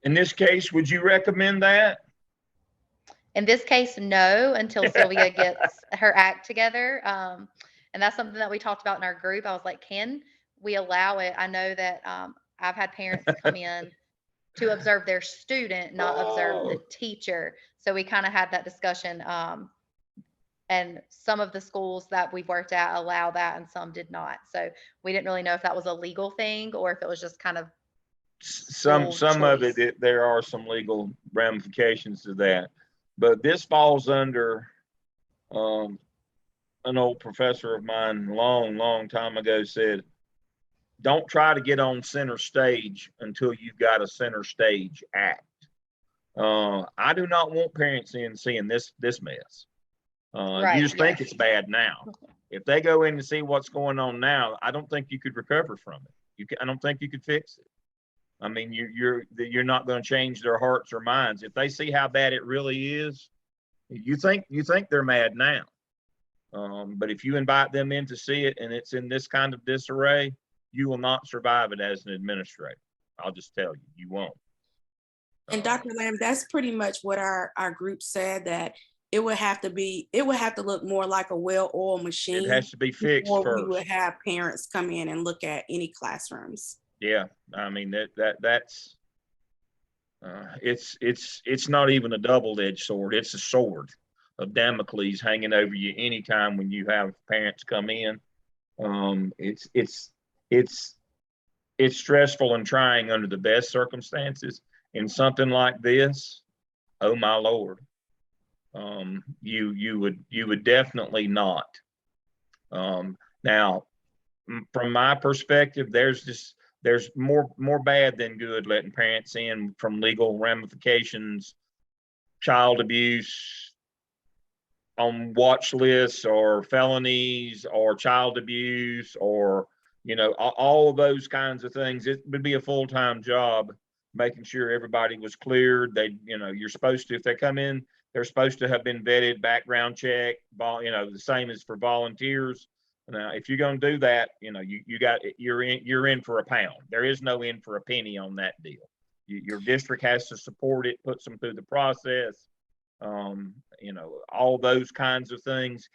In this case, would you recommend that? In this case, no, until Sylvia gets her act together. And that's something that we talked about in our group. I was like, can we allow it? I know that I've had parents come in to observe their student, not observe the teacher. So we kind of had that discussion. And some of the schools that we've worked at allow that and some did not. So we didn't really know if that was a legal thing or if it was just kind of some of it, there are some legal ramifications to that. But this falls under an old professor of mine long time ago said, don't try to get on center stage until you've got a center stage act. I do not want parents in seeing this mess. Right, you just think it's bad now. If they go in to see what's going on now, I don't think you could recover from it. I don't think you could fix it. I mean, you're not going to change their hearts or minds. If they see how bad it really is, you think they're mad now. But if you invite them in to see it and it's in this kind of disarray, you will not survive it as an administrator. I'll just tell you, you won't. And Dr. Lamb, that's pretty much what our group said, that it would have to look more like a well-oiled machine. It has to be fixed before first. We would have parents come in and look at any classrooms. Yeah, I mean that's it's not even a double-edged sword. It's a sword of Damocles hanging over you anytime when you have parents come in. It's stressful and trying under the best circumstances. In something like this, oh my Lord, you would definitely not. Now, from my perspective, there's more bad than good letting parents in from legal ramifications, child abuse on watch lists or felonies or child abuse or, all of those kinds of things. It would be a full-time job making sure everybody was cleared. You're supposed to, if they come in, they're supposed to have been vetted, background check, the same as for volunteers. Now, if you're going to do that, you're in for a pound. There is no in for a penny on that deal. Your district has to support it, puts them through the process. All those kinds of things.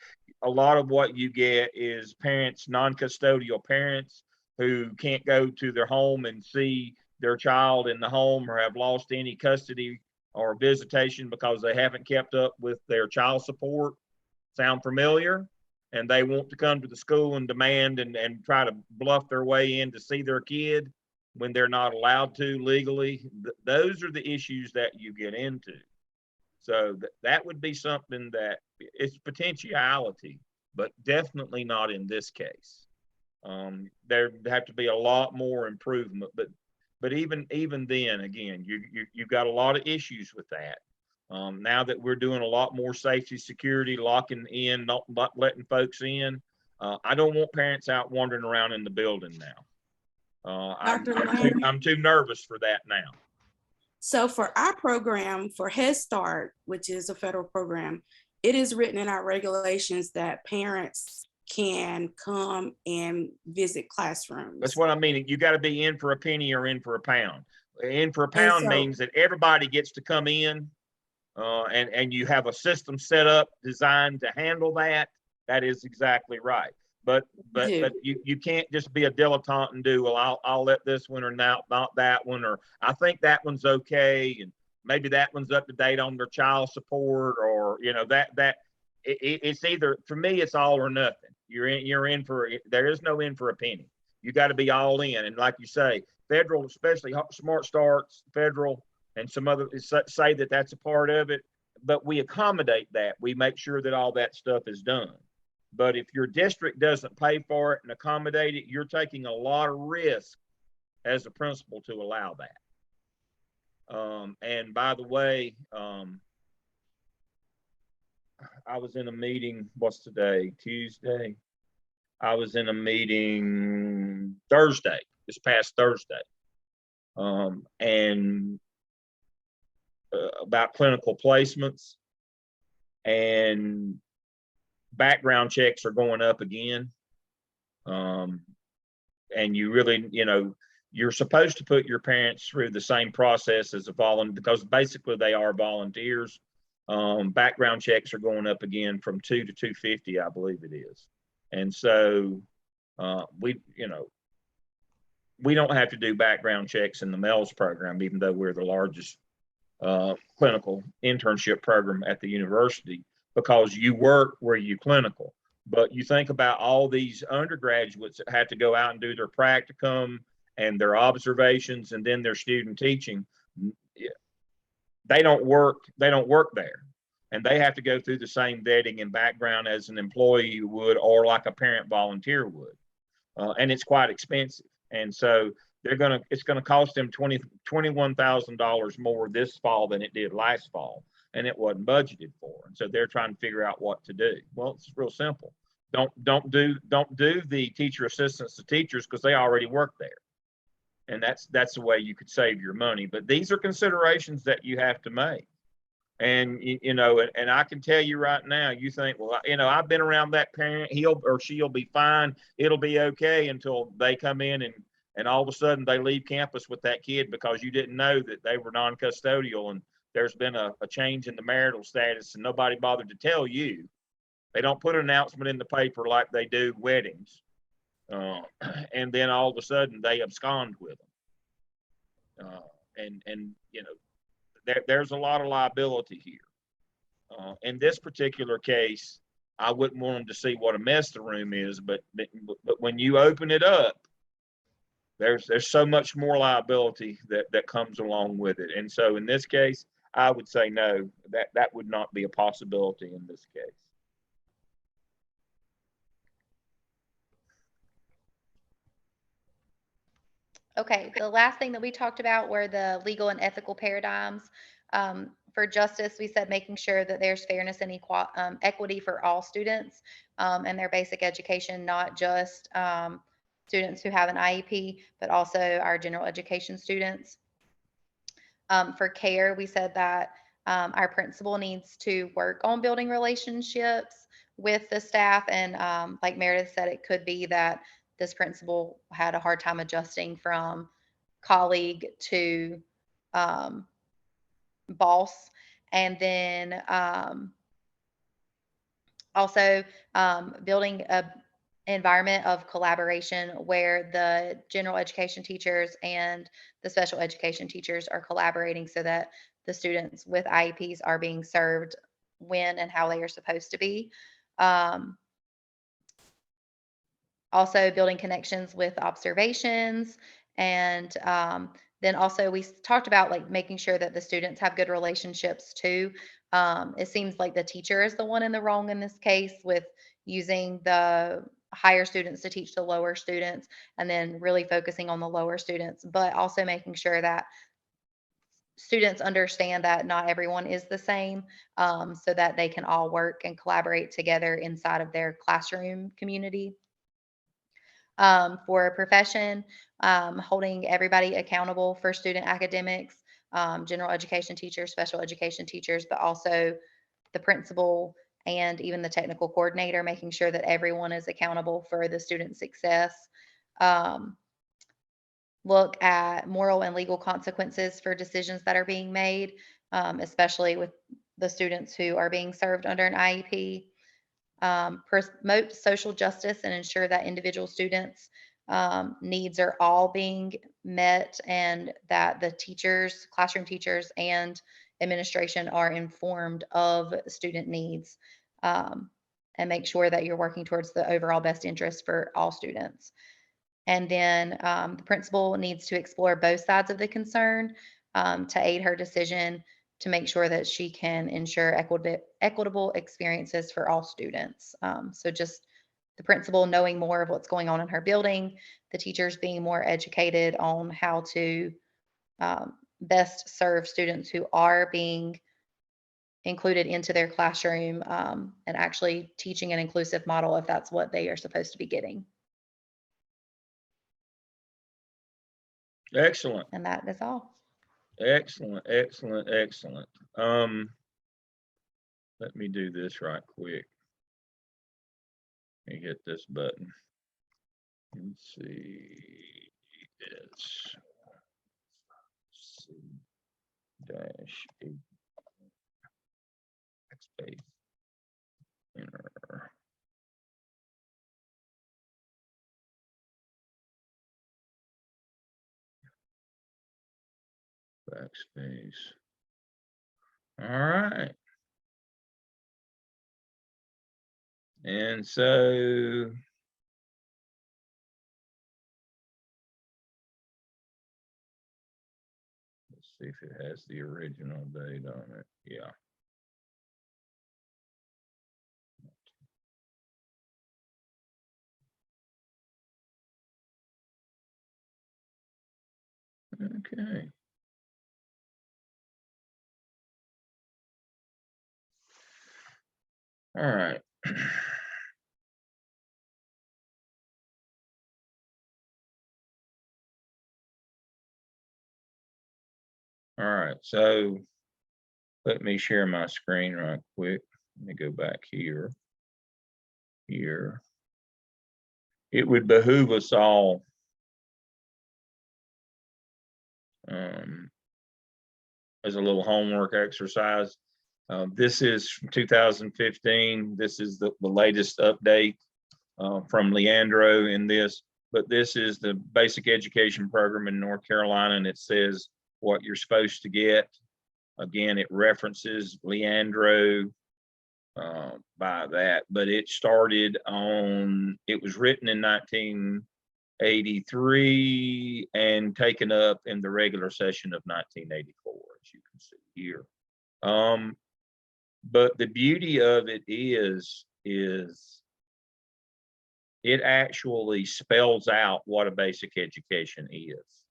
A lot of what you get is parents, non-custodial parents who can't go to their home and see their child in the home or have lost any custody or visitation because they haven't kept up with their child support. Sound familiar? and they want to come to the school and demand and try to bluff their way in to see their kid when they're not allowed to legally, those are the issues that you get into. So that would be something that it's potentiality, but definitely not in this case. There'd have to be a lot more improvement, but even then, again, you've got a lot of issues with that. Now that we're doing a lot more safety, security, locking in, not letting folks in, I don't want parents out wandering around in the building now. I'm too nervous for that now. So for our program, for Head Start, which is a federal program, it is written in our regulations that parents can come and visit classrooms. That's what I mean. You got to be in for a penny or in for a pound. In for a pound so, means that everybody gets to come in, and you have a system set up designed to handle that. That is exactly right. But you can't just be a dilettante and do, well, I'll let this one or not that one, or I think that one's okay, and maybe that one's up to date on their child support, or it's either, for me, it's all or nothing. You're in for, there is no in for a penny. You got to be all in, and like you say, federal, especially Smart Starts, federal, and some other say that that's a part of it, but we accommodate that. We make sure that all that stuff is done. But if your district doesn't pay for it and accommodate it, you're taking a lot of risk as a principal to allow that. And by the way, I was in a meeting, what's today, Tuesday? I was in a meeting Thursday, this past Thursday, and about clinical placements, and background checks are going up again. And you really, you're supposed to put your parents through the same process as a volunteer, because basically they are volunteers. Background checks are going up again from $200 to $250, I believe it is. And so we don't have to do background checks in the MELS program, even though we're the largest clinical internship program at the university, because you work where you clinical. But you think about all these undergraduates that have to go out and do their practicum and their observations and then their student teaching. They don't work there, and they have to go through the same vetting and background as an employee would, or like a parent volunteer would. And it's quite expensive. And so it's gonna cost them $21,000 more this fall than it did last fall, and it wasn't budgeted for. And so they're trying to figure out what to do. Well, it's real simple. Don't do the teacher assistants to teachers, because they already work there. And that's the way you could save your money. But these are considerations that you have to make. And and I can tell you right now, you think, well, I've been around that parent, he'll or she'll be fine, it'll be okay, until they come in and all of a sudden they leave campus with that kid because you didn't know that they were non-custodial, and there's been a change in the marital status and nobody bothered to tell you. They don't put an announcement in the paper like they do weddings. And then all of a sudden they abscond with them. There's a lot of liability here. In this particular case, I wouldn't want them to see what a mess the room is, but when you open it up, there's so much more liability that comes along with it. And so in this case, I would say no, that would not be a possibility in this case. Okay, the last thing that we talked about were the legal and ethical paradigms. For justice, we said making sure that there's fairness and equity for all students and their basic education, not just students who have an IEP, but also our general education students. For care, we said that our principal needs to work on building relationships with the staff. And like Meredith said, it could be that this principal had a hard time adjusting from colleague to boss. And then also building a environment of collaboration where the general education teachers and the special education teachers are collaborating so that the students with IEPs are being served when and how they are supposed to be. Also building connections with observations. And then also we talked about like making sure that the students have good relationships too. It seems like the teacher is the one in the wrong in this case with using the higher students to teach the lower students and then really focusing on the lower students, but also making sure that students understand that not everyone is the same, so that they can all work and collaborate together inside of their classroom community. For a profession, holding everybody accountable for student academics, general education teachers, special education teachers, but also the principal and even the technical coordinator, making sure that everyone is accountable for the student success. Um, Look at moral and legal consequences for decisions that are being made, especially with the students who are being served under an IEP. Promote social justice and ensure that individual students' needs are all being met and that the teachers, classroom teachers, and administration are informed of student needs, and make sure that you're working towards the overall best interest for all students. And then the principal needs to explore both sides of the concern to aid her decision to make sure that she can ensure equitable experiences for all students. So just the principal knowing more of what's going on in her building, the teachers being more educated on how to best serve students who are being included into their classroom, and actually teaching an inclusive model if that's what they are supposed to be getting. Excellent, And that is all. excellent, excellent, excellent. Let me do this right quick. Let me hit this button. Let's see. It's C dash E space enter. Backspace. All right. And so let's see if it has the original date on it. Yeah. Okay. All right. All right, so let me share my screen right quick. Let me go back here. Here. It would behoove us all as a little homework exercise. This is from 2015. This is the latest update from Leandro in this, but this is the basic education program in North Carolina, and it says what you're supposed to get. Again, it references Leandro by that, but it started on, it was written in 1983 and taken up in the regular session of 1984, as you can see here. But the beauty of it is it actually spells out what a basic education is.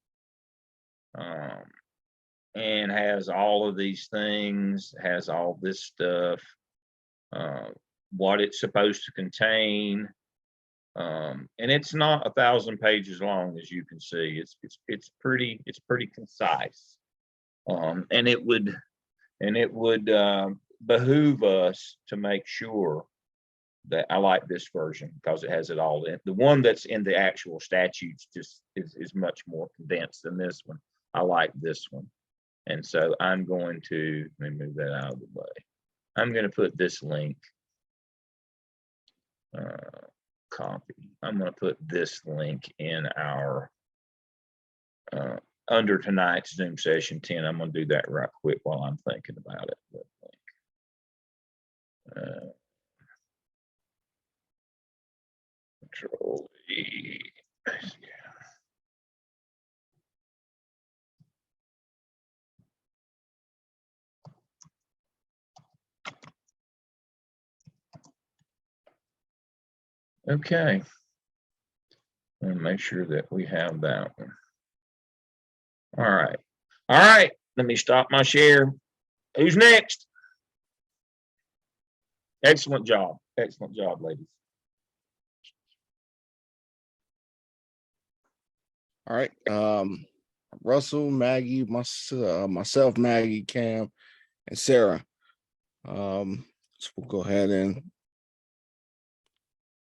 And has all of these things, has all this stuff, what it's supposed to contain. And it's not 1,000 pages long, as you can see. It's pretty concise. And it would behoove us to make sure that I like this version because it has it all in. The one that's in the actual statutes just is much more condensed than this one. I like this one. And so I'm going to, let me move that out of the way. I'm going to put this link, copy. I'm going to put this link in our, under tonight's Zoom session 10. I'm going to do that right quick while I'm thinking about it. Control E. Okay. And make sure that we have that one. All right. All right. Let me stop my share. Who's next? Excellent job. Excellent job, ladies. All right. Russell, Maggie, myself, Maggie, Cam, and Sarah. So we'll go ahead and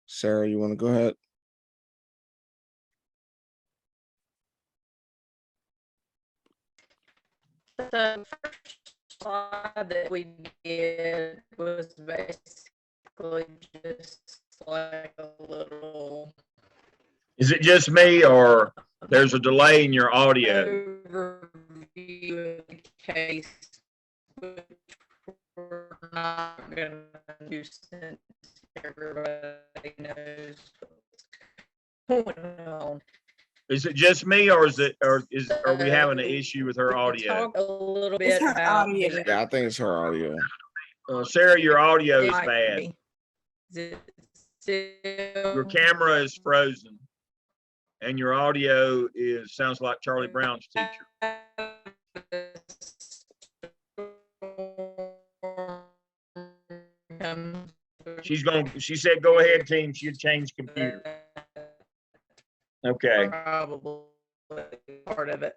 Sarah, you want to go ahead? The first slide that we did was basically just like a little Is it just me or there's a delay in your audio? overview of the case, which we're not gonna do since everybody knows what's going on. Is it just me or are we having an issue with her We can audio? talk a little It's bit her about audio. the- Yeah, I think it's her audio. Sarah, your audio is might bad. be. Is it still- Your camera is frozen. And your audio sounds like Charlie Brown's teacher. She said, go ahead, team. She'd change computer. Okay. Probably part of it.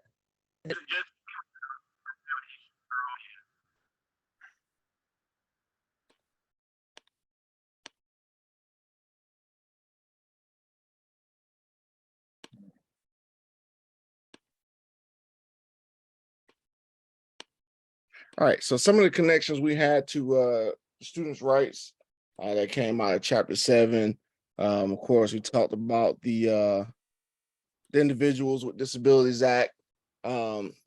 All right. So some of the connections we had to students' rights that came out of Chapter 7. Of course, we talked about the Individuals with Disabilities Act,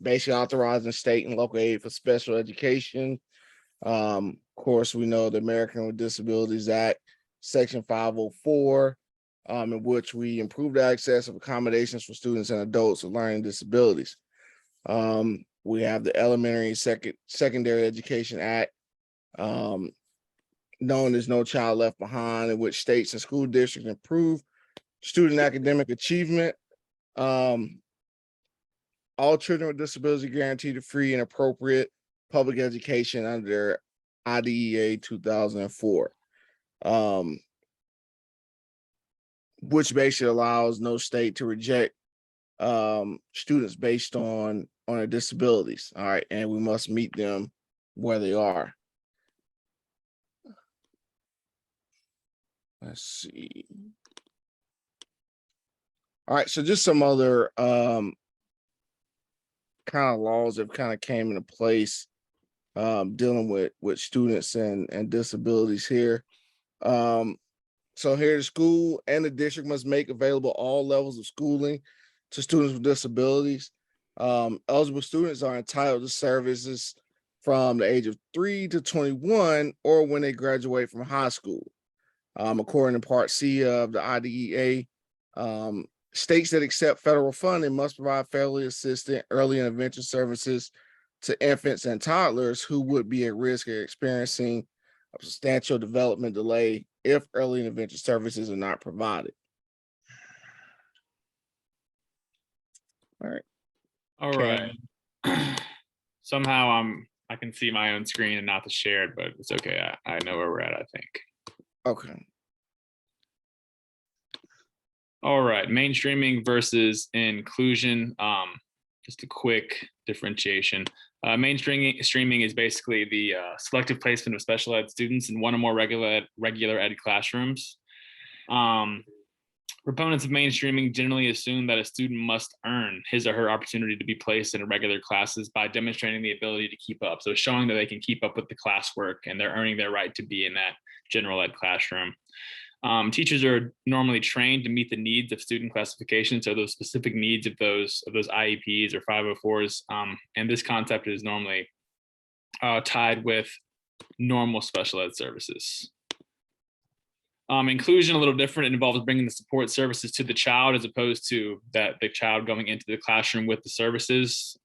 basically authorizing state and local aid for special education. Of course, we know the American with Disabilities Act, Section 504, in which we improved access of accommodations for students and adults with learning disabilities. We have the Elementary Secondary Education Act, known as No Child Left Behind, in which states and school districts improve student academic achievement. All children with disabilities guaranteed a free and appropriate public education under IDEA 2004, which basically allows no state to reject students based on their disabilities. All right, and we must meet them where they are. Let's see. All right, so just some other kind of laws that kind of came into place dealing with students and disabilities here. So here the school and the district must make available all levels of schooling to students with disabilities. Eligible students are entitled to services from the age of 3 to 21 or when they graduate from high school. According to Part C of the IDEA, states that accept federal funding must provide federally assisted early intervention services to infants and toddlers who would be at risk of experiencing a substantial development delay if early intervention services are not provided. All right. All right. Somehow I can see my own screen and not the shared, but it's okay. I know where we're at, I think. Okay. All right, mainstreaming versus inclusion. Just a quick differentiation. Mainstreaming is basically the selective placement of special ed students in one or more regular ed classrooms. Proponents of mainstreaming generally assume that a student must earn his or her opportunity to be placed in regular classes by demonstrating the ability to keep up. So showing that they can keep up with the classwork and they're earning their right to be in that general ed classroom. Teachers are normally trained to meet the needs of student classification, so those specific needs of those IEPs or 504s, and this concept is normally tied with normal special ed services. Inclusion a little different. It involves bringing the support services to the child as opposed to the child going into the classroom with the services.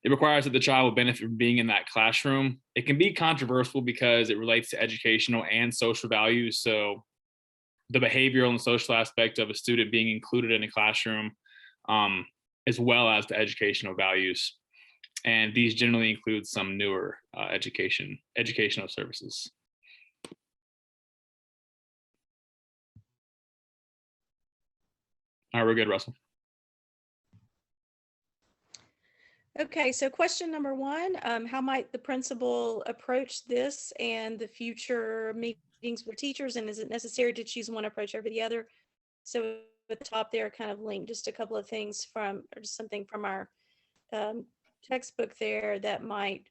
It requires that the child will benefit from being in that classroom. It can be controversial because it relates to educational and social values. So the behavioral and social aspect of a student being included in a classroom, as well as the educational values. And these generally include some newer educational services. All right, we're good, Russell. Okay, so question number one, how might the principal approach this and the future meetings with teachers? And is it necessary to choose one approach over the other? So at the top there, kind of linked just a couple of things from, or just something from our textbook there that might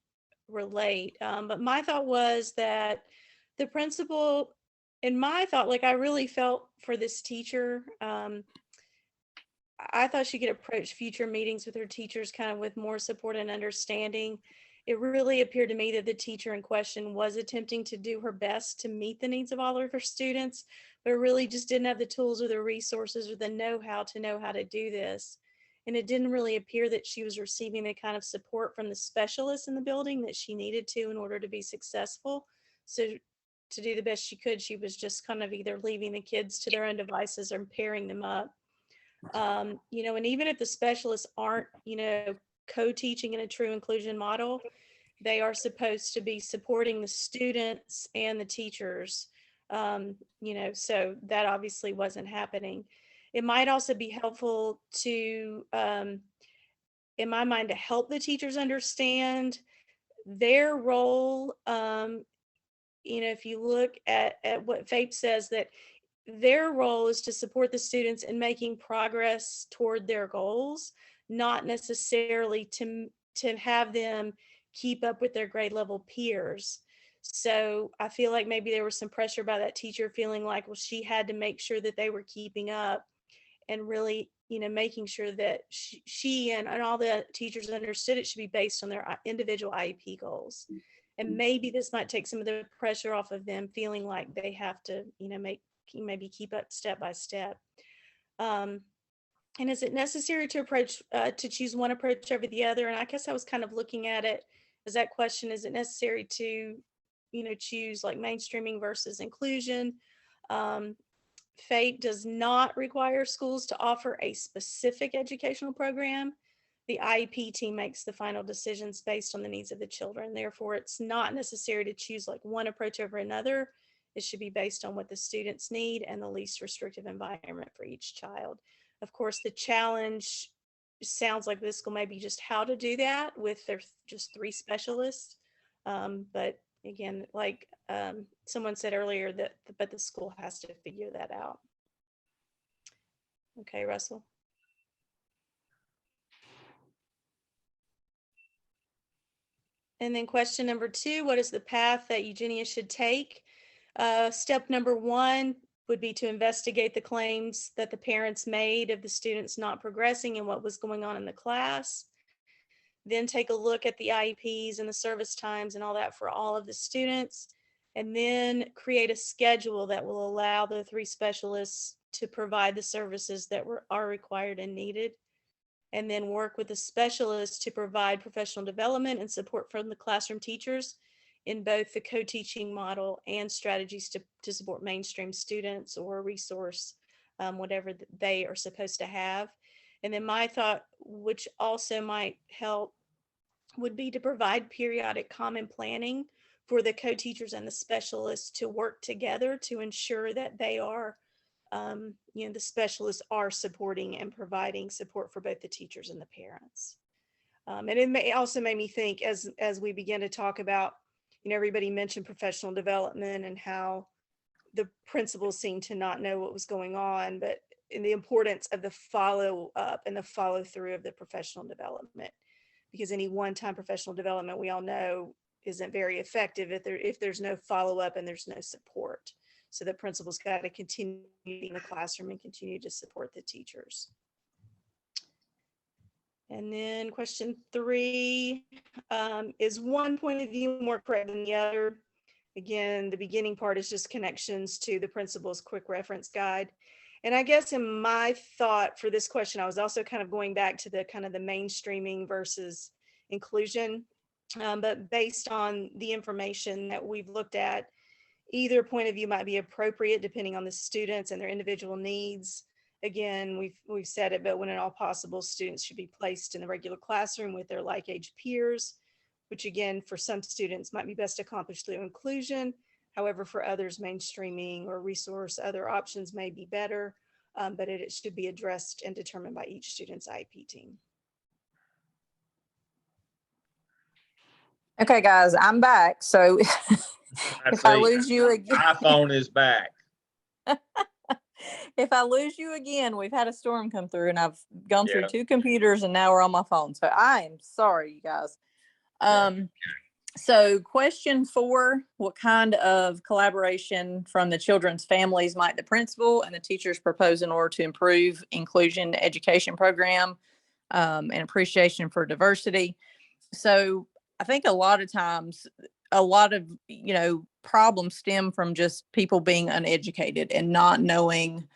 relate. But my thought was that the principal, in my thought, like I really felt for this teacher, I thought she could approach future meetings with her teachers kind of with more support and understanding. It really appeared to me that the teacher in question was attempting to do her best to meet the needs of all of her students, but really just didn't have the tools or the resources or the know-how to know how to do this. And it didn't really appear that she was receiving the kind of support from the specialists in the building that she needed to in order to be successful. So to do the best she could, she was just kind of either leaving the kids to their own devices or pairing them up. You know, and even if the specialists aren't, you know, co-teaching in a true inclusion model, they are supposed to be supporting the students and the teachers, you know, so that obviously wasn't happening. It might also be helpful to, in my mind, to help the teachers understand their role. You know, if you look at what FAPE says, that their role is to support the students in making progress toward their goals, not necessarily to have them keep up with their grade level peers. So I feel like maybe there was some pressure by that teacher feeling like, well, she had to make sure that they were keeping up and really, you know, making sure that she and all the teachers understood it should be based on their individual IEP goals. And maybe this might take some of the pressure off of them feeling like they have to, you know, maybe keep up step by step. And is it necessary to to choose one approach over the other? And I guess I was kind of looking at it as that question, is it necessary to, you know, choose like mainstreaming versus inclusion? FAPE does not require schools to offer a specific educational program. The IEP team makes the final decisions based on the needs of the children. Therefore, it's not necessary to choose like one approach over another. It should be based on what the students need and the least restrictive environment for each child. Of course, the challenge sounds like this school maybe just how to do that with their just 3 specialists. But again, like someone said earlier, but the school has to figure that out. Okay, Russell. And then question number 2, what is the path that Eugenia should take? Step number 1 would be to investigate the claims that the parents made of the students not progressing and what was going on in the class. Then take a look at the IEPs and the service times and all that for all of the students. And then create a schedule that will allow the 3 specialists to provide the services that are required and needed. And then work with the specialists to provide professional development and support from the classroom teachers in both the co-teaching model and strategies to support mainstream students or resource, whatever they are supposed to have. And then my thought, which also might help, would be to provide periodic common planning for the co-teachers and the specialists to work together to ensure that they are, you know, the specialists are supporting and providing support for both the teachers and the parents. And it also made me think as we begin to talk about, you know, everybody mentioned professional development and how the principals seemed to not know what was going on, but in the importance of the follow up and the follow through of the professional development, because any one-time professional development, we all know, isn't very effective if there's no follow up and there's no support. So the principal's got to continue in the classroom and continue to support the teachers. And then question 3, is one point of view more correct than the other? Again, the beginning part is just connections to the principal's quick reference guide. And I guess in my thought for this question, I was also kind of going back to the kind of the mainstreaming versus inclusion. But based on the information that we've looked at, either point of view might be appropriate depending on the students and their individual needs. Again, we've said it, but when at all possible, students should be placed in the regular classroom with their like age peers, which again, for some students might be best accomplished through inclusion. However, for others, mainstreaming or resource, other options may be better, but it should be addressed and determined by each student's IEP team. Okay, guys, I'm back. So if I see. lose you again, iPhone is back. if I lose you again, we've had a storm come through and I've gone Yeah. through 2 computers and now we're on my phone. So I am sorry, you guys. So question 4, what kind of collaboration from the children's families might the principal and the teachers propose in order to improve inclusion education program and appreciation for diversity? So I think a lot of times, a lot of, problems stem from just people being uneducated and not knowing,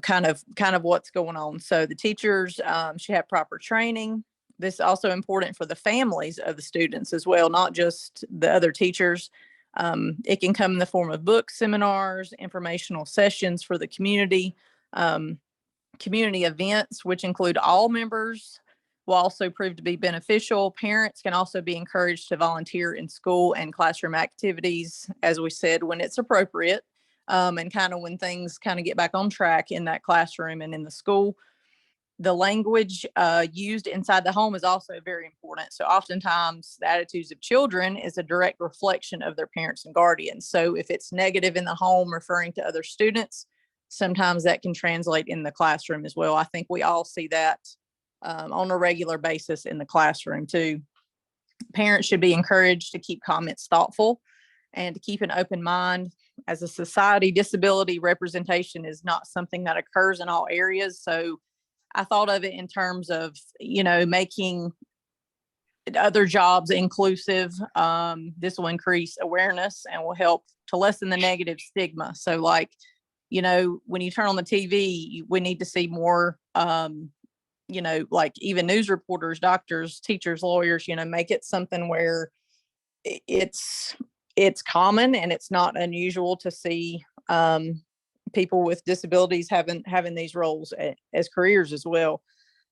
kind of what's going on. So the teachers should have proper training. This is also important for the families of the students as well, not just the other teachers. It can come in the form of books, seminars, informational sessions for the community, community events, which include all members, will also prove to be beneficial. Parents can also be encouraged to volunteer in school and classroom activities, as we said, when it's appropriate, and kind of when things kind of get back on track in that classroom and in the school. The language used inside the home is also very important. So oftentimes the attitudes of children is a direct reflection of their parents and guardians. So if it's negative in the home, referring to other students, sometimes that can translate in the classroom as well. I think we all see that on a regular basis in the classroom too. Parents should be encouraged to keep comments thoughtful and to keep an open mind. As a society, disability representation is not something that occurs in all areas. So I thought of it in terms of, making other jobs inclusive. This will increase awareness and will help to lessen the negative stigma. So like, when you turn on the TV, we need to see more, like even news reporters, doctors, teachers, lawyers, make it something where it's common and it's not unusual to see people with disabilities having these roles as careers as well.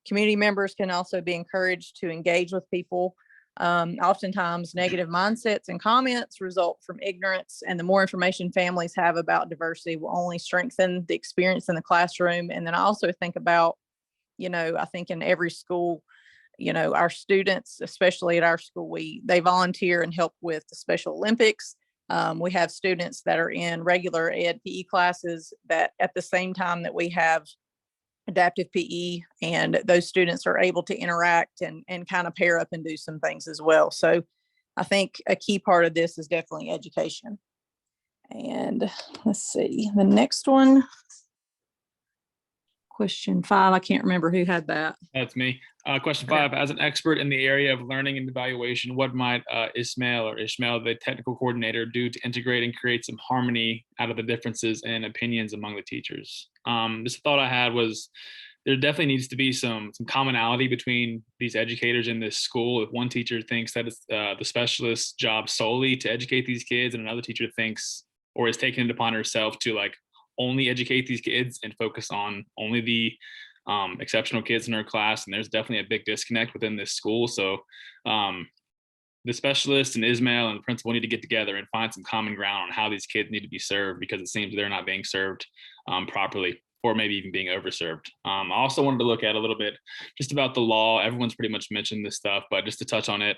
Community members can also be encouraged to engage with people. Oftentimes negative mindsets and comments result from ignorance, and the more information families have about diversity will only strengthen the experience in the classroom. And then I also think about, I think in every school, our students, especially at our school, they volunteer and help with the Special Olympics. We have students that are in regular ed PE classes that at the same time that we have adaptive PE, and those students are able to interact and kind of pair up and do some things as well. So I think a key part of this is definitely education. And let's see, the next one. Question 5, I can't remember who had that. That's me. Question 5, as an expert in the area of learning and evaluation, what might Ishmael, the technical coordinator, do to integrate and create some harmony out of the differences and opinions among the teachers? This thought I had was there definitely needs to be some commonality between these educators in this school. If one teacher thinks that it's the specialist's job solely to educate these kids, and another teacher thinks or is taking it upon herself to only educate these kids and focus on only the exceptional kids in her class, and there's definitely a big disconnect within this school. So the specialist and Ishmael and the principal need to get together and find some common ground on how these kids need to be served, because it seems they're not being served properly, or maybe even being overserved. I also wanted to look at a little bit just about the law. Everyone's pretty much mentioned this stuff, but just to touch on it,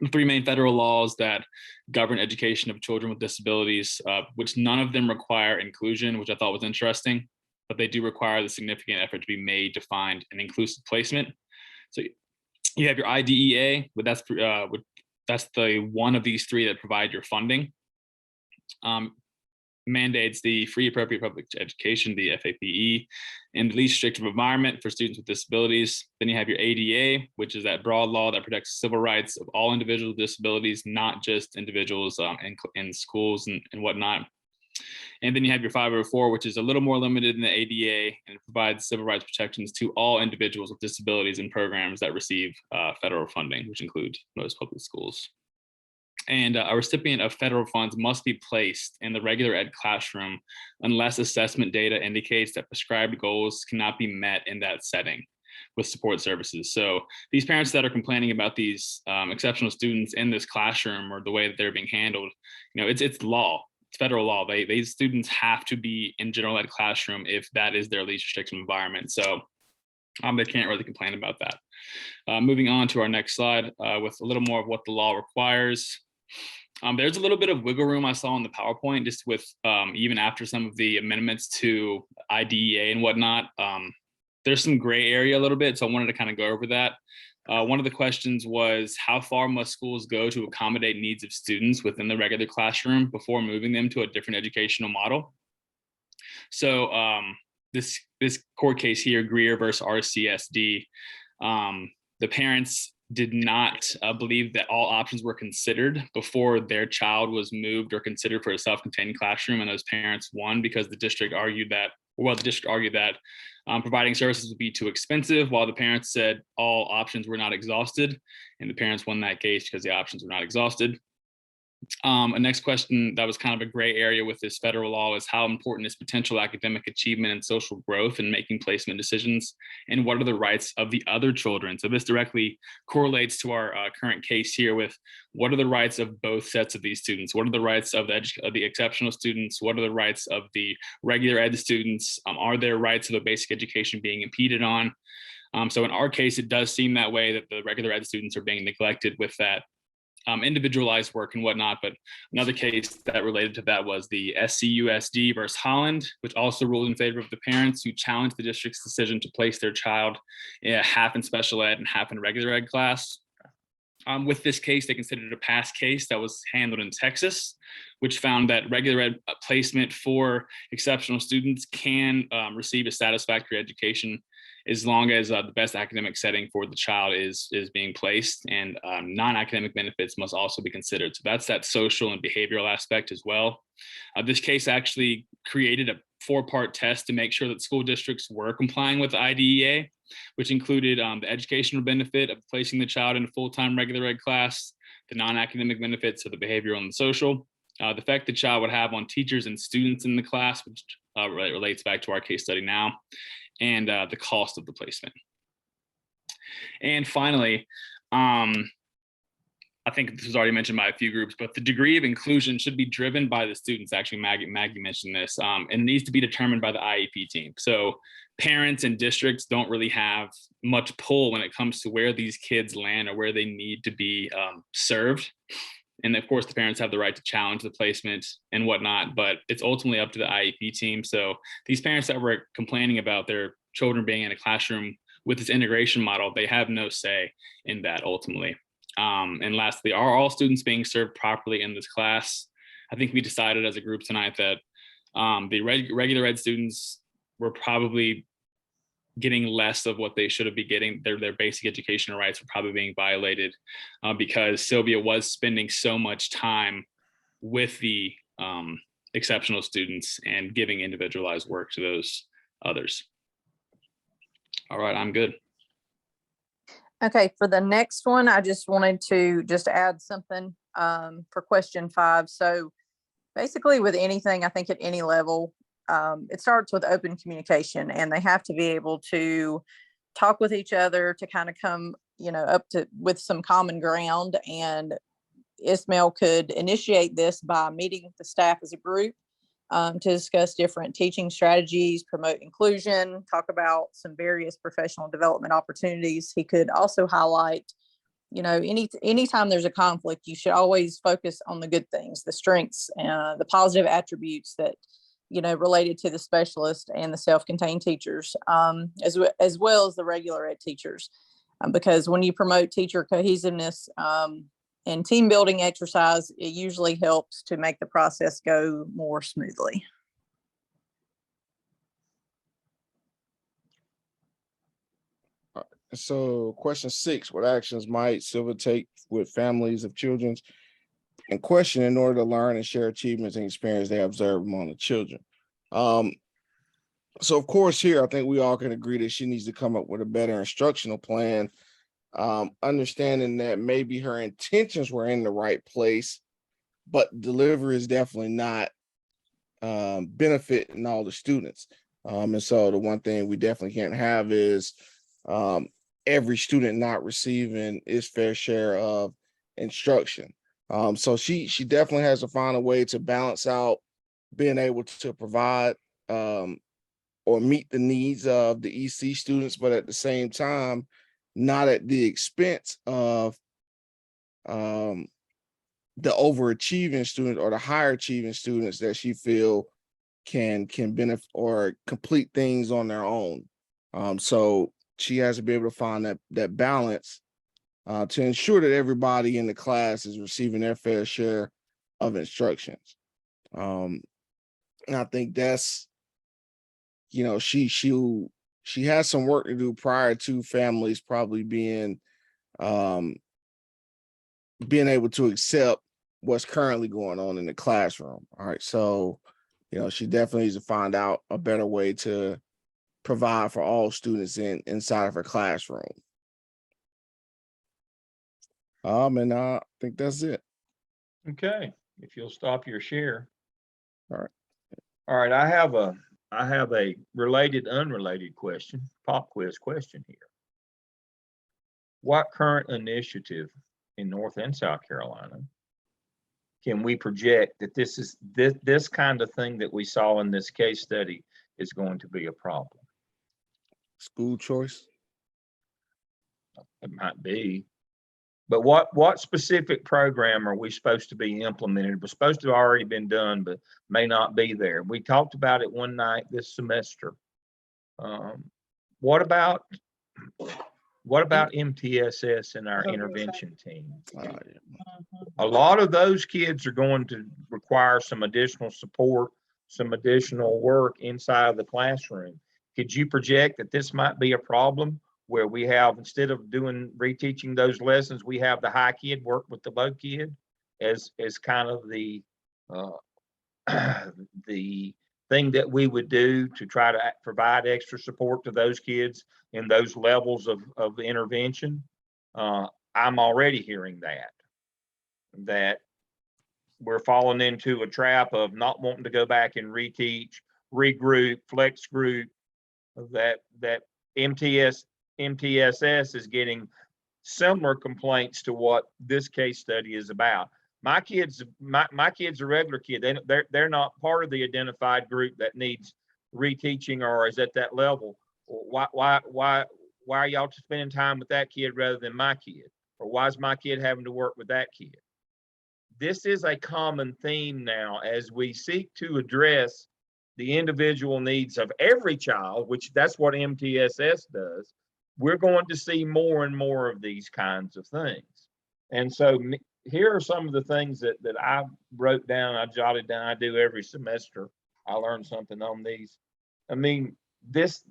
the 3 main federal laws that govern education of children with disabilities, which none of them require inclusion, which I thought was interesting, but they do require the significant effort to be made to find an inclusive placement. So you have your IDEA, but that's the one of these 3 that provide your funding. mandates the free appropriate public education, the FAPE, in the least restrictive environment for students with disabilities. Then you have your ADA, which is that broad law that protects civil rights of all individuals with disabilities, not just individuals in schools and whatnot. And then you have your 504, which is a little more limited than the ADA, and it provides civil rights protections to all individuals with disabilities in programs that receive federal funding, which include most public schools. And a recipient of federal funds must be placed in the regular ed classroom unless assessment data indicates that prescribed goals cannot be met in that setting with support services. So these parents that are complaining about these exceptional students in this classroom or the way that they're being handled, it's law. It's federal law. These students have to be in general ed classroom if that is their least restrictive environment. So they can't really complain about that. Moving on to our next slide with a little more of what the law requires. There's a little bit of wiggle room I saw in the PowerPoint, just with even after some of the amendments to IDEA and whatnot. There's some gray area a little bit, so I wanted to kind of go over that. One of the questions was, how far must schools go to accommodate needs of students within the regular classroom before moving them to a different educational model? So this court case here, Greer versus RCSD, the parents did not believe that all options were considered before their child was moved or considered for a self-contained classroom, and those parents won because the district argued that providing services would be too expensive, while the parents said all options were not exhausted, and the parents won that case because the options were not exhausted. A next question that was kind of a gray area with this federal law is, how important is potential academic achievement and social growth in making placement decisions, and what are the rights of the other children? So this directly correlates to our current case here with, what are the rights of both sets of these students? What are the rights of the exceptional students? What are the rights of the regular ed students? Are there rights of the basic education being impeded on? So in our case, it does seem that way, that the regular ed students are being neglected with that individualized work and whatnot. But another case that related to that was the SCUSD versus Holland, which also ruled in favor of the parents who challenged the district's decision to place their child half in special ed and half in regular ed class. With this case, they considered a past case that was handled in Texas, which found that regular ed placement for exceptional students can receive a satisfactory education as long as the best academic setting for the child is being placed, and non-academic benefits must also be considered. So that's that social and behavioral aspect as well. This case actually created a 4-part test to make sure that school districts were complying with the IDEA, which included the educational benefit of placing the child in a full-time regular ed class, the non-academic benefits of the behavioral and the social, the effect the child would have on teachers and students in the class, which relates back to our case study now, and the cost of the placement. And finally, I think this was already mentioned by a few groups, but the degree of inclusion should be driven by the students. Actually, Maggie mentioned this, and it needs to be determined by the IEP team. So parents and districts don't really have much pull when it comes to where these kids land or where they need to be served. And of course, the parents have the right to challenge the placement and whatnot, but it's ultimately up to the IEP team. So these parents that were complaining about their children being in a classroom with this integration model, they have no say in that ultimately. And lastly, are all students being served properly in this class? I think we decided as a group tonight that the regular ed students were probably getting less of what they should be getting. Their basic educational rights were probably being violated because Sylvia was spending so much time with the exceptional students and giving individualized work to those others. All right, I'm good. Okay, for the next one, I just wanted to add something for question 5. So basically with anything, I think at any level, it starts with open communication, and they have to be able to talk with each other to kind of come, up to with some common ground. And Ismail could initiate this by meeting with the staff as a group to discuss different teaching strategies, promote inclusion, talk about some various professional development opportunities. He could also highlight, anytime there's a conflict, you should always focus on the good things, the strengths, the positive attributes that, related to the specialist and the self-contained teachers, as well as the regular ed teachers. Because when you promote teacher cohesiveness and team building exercise, it usually helps to make the process go more smoothly. So question 6, what actions might Silva take with families of children in question in order to learn and share achievements and experience they observe among the children? So of course here, I think we all can agree that she needs to come up with a better instructional plan, understanding that maybe her intentions were in the right place, but delivery is definitely not benefiting all the students. And so the one thing we definitely can't have is every student not receiving its fair share of instruction. So she definitely has to find a way to balance out being able to provide or meet the needs of the EC students, but at the same time, not at the expense of the overachieving students or the higher achieving students that she feel can benefit or complete things on their own. So she has to be able to find that balance to ensure that everybody in the class is receiving their fair share of instructions. And I think that's, you know, she has some work to do prior to families probably being able to accept what's currently going on in the classroom. All right. So, you know, she definitely needs to find out a better way to provide for all students inside of her classroom. And I think that's it. Okay, if you'll stop your share. All right. All right, I have a related, unrelated question, pop quiz question here. What current initiative in North and South Carolina can we project that this kind of thing that we saw in this case study is going to be a problem? School choice? It might be. But what specific program are we supposed to be implemented? We're supposed to have already been done, but may not be there. We talked about it one night this semester. What about MTSS and our intervention team? A lot of those kids are going to require some additional support, some additional work inside of the classroom. Could you project that this might be a problem where we have, instead of reteaching those lessons, we have the high kid work with the low kid as kind of the the thing that we would do to try to provide extra support to those kids in those levels of intervention? I'm already hearing that we're falling into a trap of not wanting to go back and reteach, regroup, flex group, that MTSS is getting similar complaints to what this case study is about. My kid's a regular kid. They're not part of the identified group that needs reteaching or is at that level. Why are y'all spending time with that kid rather than my kid? Or why is my kid having to work with that kid? This is a common theme now as we seek to address the individual needs of every child, which that's what MTSS does. We're going to see more and more of these kinds of things. And so here are some of the things that I wrote down, I jotted down, I do every semester. I learn something on these. I mean, this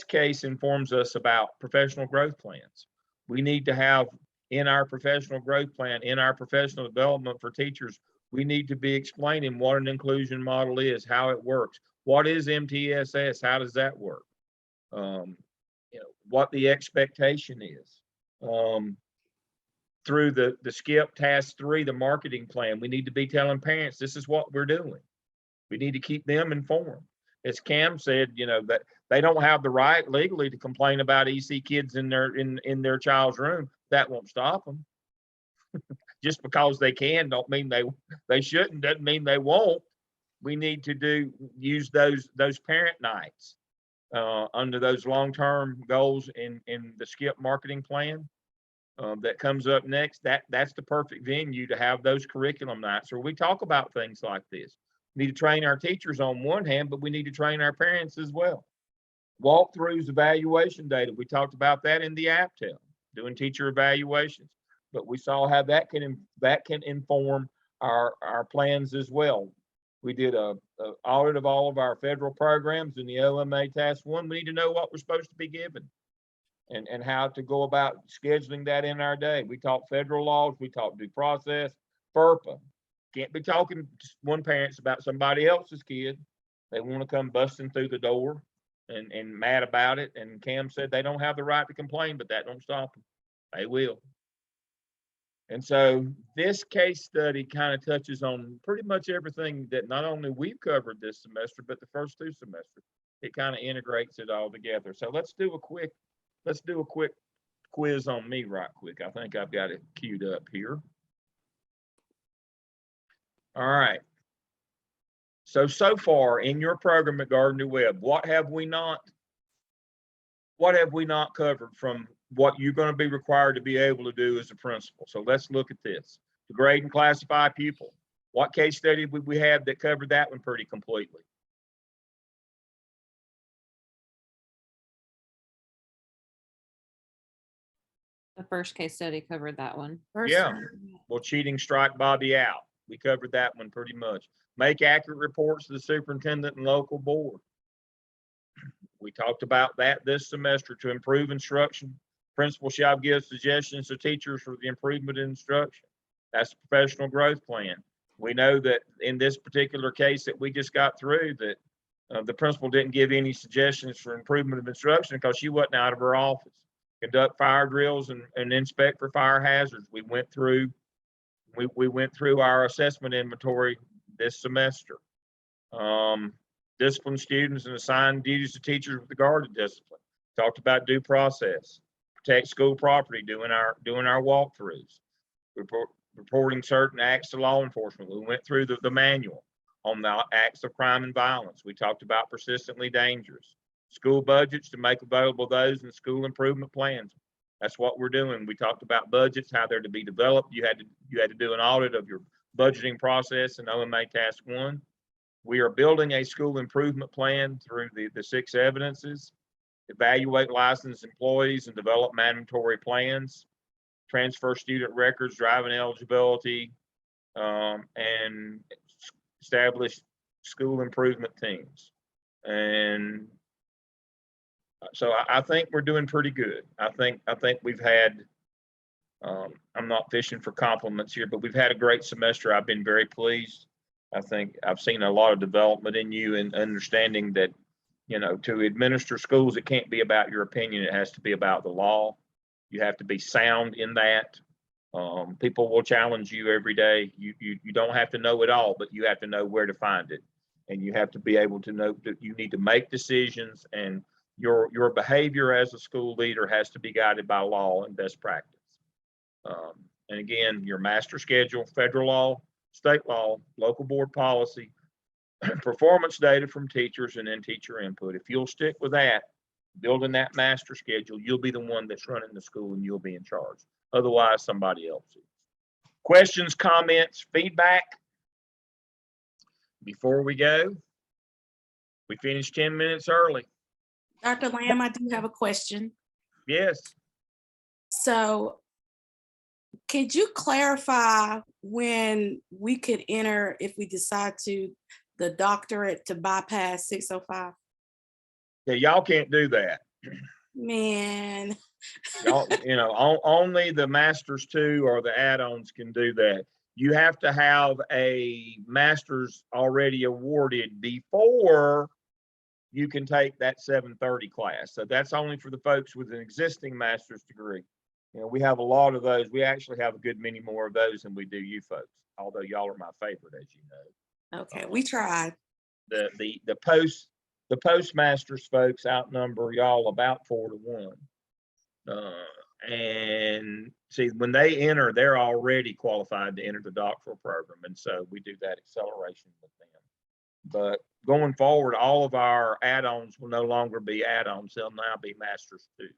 case informs us about professional growth plans. We need to have in our professional growth plan, in our professional development for teachers, we need to be explaining what an inclusion model is, how it works. What is MTSS? How does that work? What the expectation is. Through the SCIP task 3, the marketing plan, we need to be telling parents this is what we're doing. We need to keep them informed. As Cam said, that they don't have the right legally to complain about EC kids in their child's room. That won't stop them. Just because they can don't mean they shouldn't, doesn't mean they won't. We need to use those parent nights under those long-term goals in the SCIP marketing plan that comes up next. That's the perfect venue to have those curriculum nights where we talk about things like this. We need to train our teachers on one hand, but we need to train our parents as well. Walkthroughs, evaluation data. We talked about that in the APTEL, doing teacher evaluations. but we saw how that can inform our plans as well. We did a audit of all of our federal programs in the OMA Task 1. We need to know what we're supposed to be given and how to go about scheduling that in our day. We talk federal laws, we talk due process, FERPA. Can't be talking to one parents about somebody else's kid. They want to come busting through the door and mad about it. And Cam said they don't have the right to complain, but that don't stop them. They will. And so this case study kind of touches on pretty much everything that not only we've covered this semester, but the first 2 semesters. It kind of integrates it all together. So let's do a quick quiz on me right quick. I think I've got it queued up here. All right. So far in your program at Gardner Webb, what have we not covered from what you're going to be required to be able to do as a principal? So let's look at this. To grade and classify pupil. What case study would we have that covered that one pretty completely? The first case study covered that one. Yeah. Well, cheating strike Bobby out. We covered that one pretty much. Make accurate reports to the superintendent and local board. We talked about that this semester. To improve instruction, principal shall give suggestions to teachers for the improvement in instruction. That's a professional growth plan. We know that in this particular case that we just got through, that the principal didn't give any suggestions for improvement of instruction because she wasn't out of her office. Conduct fire drills and inspect for fire hazards. We went through our assessment inventory this semester. Discipline students and assign duties to teachers with regard to discipline. Talked about due process. Protect school property, doing our walkthroughs. Reporting certain acts to law enforcement. We went through the manual on the acts of crime and violence. We talked about persistently dangerous. School budgets, to make available those in school improvement plans. That's what we're doing. We talked about budgets, how they're to be developed. You had to do an audit of your budgeting process in OMA Task 1. We are building a school improvement plan through the 6 evidences. Evaluate licensed employees and develop mandatory plans. Transfer student records, driving eligibility, and establish school improvement teams. And so I think we're doing pretty good. I think we've had, I'm not fishing for compliments here, but we've had a great semester. I've been very pleased. I think I've seen a lot of development in you and understanding that, to administer schools, it can't be about your opinion. It has to be about the law. You have to be sound in that. People will challenge you every day. You don't have to know it all, but you have to know where to find it. And you have to be able to know that you need to make decisions, and your behavior as a school leader has to be guided by law and best practice. And again, your master schedule, federal law, state law, local board policy, performance data from teachers, and then teacher input. If you'll stick with that, building that master schedule, you'll be the one that's running the school and you'll be in charge. Otherwise, somebody else is. Questions, comments, feedback? Before we go, we finished 10 minutes early. Dr. Lamb, I do have a question. Yes. So could you clarify when we could enter, if we decide to, the doctorate to bypass 605? Yeah, y'all can't do that. Man. Y'all, only the Masters 2 or the add-ons can do that. You have to have a master's already awarded before you can take that 730 class. So that's only for the folks with an existing master's degree. We have a lot of those. We actually have a good many more of those than we do you folks, although y'all are my favorite, as you know. Okay, we tried. The postmasters folks outnumber y'all about 4 to 1. And see, when they enter, they're already qualified to enter the doctoral program. And so we do that acceleration with them. But going forward, all of our add-ons will no longer be add-ons. They'll now be masters 2.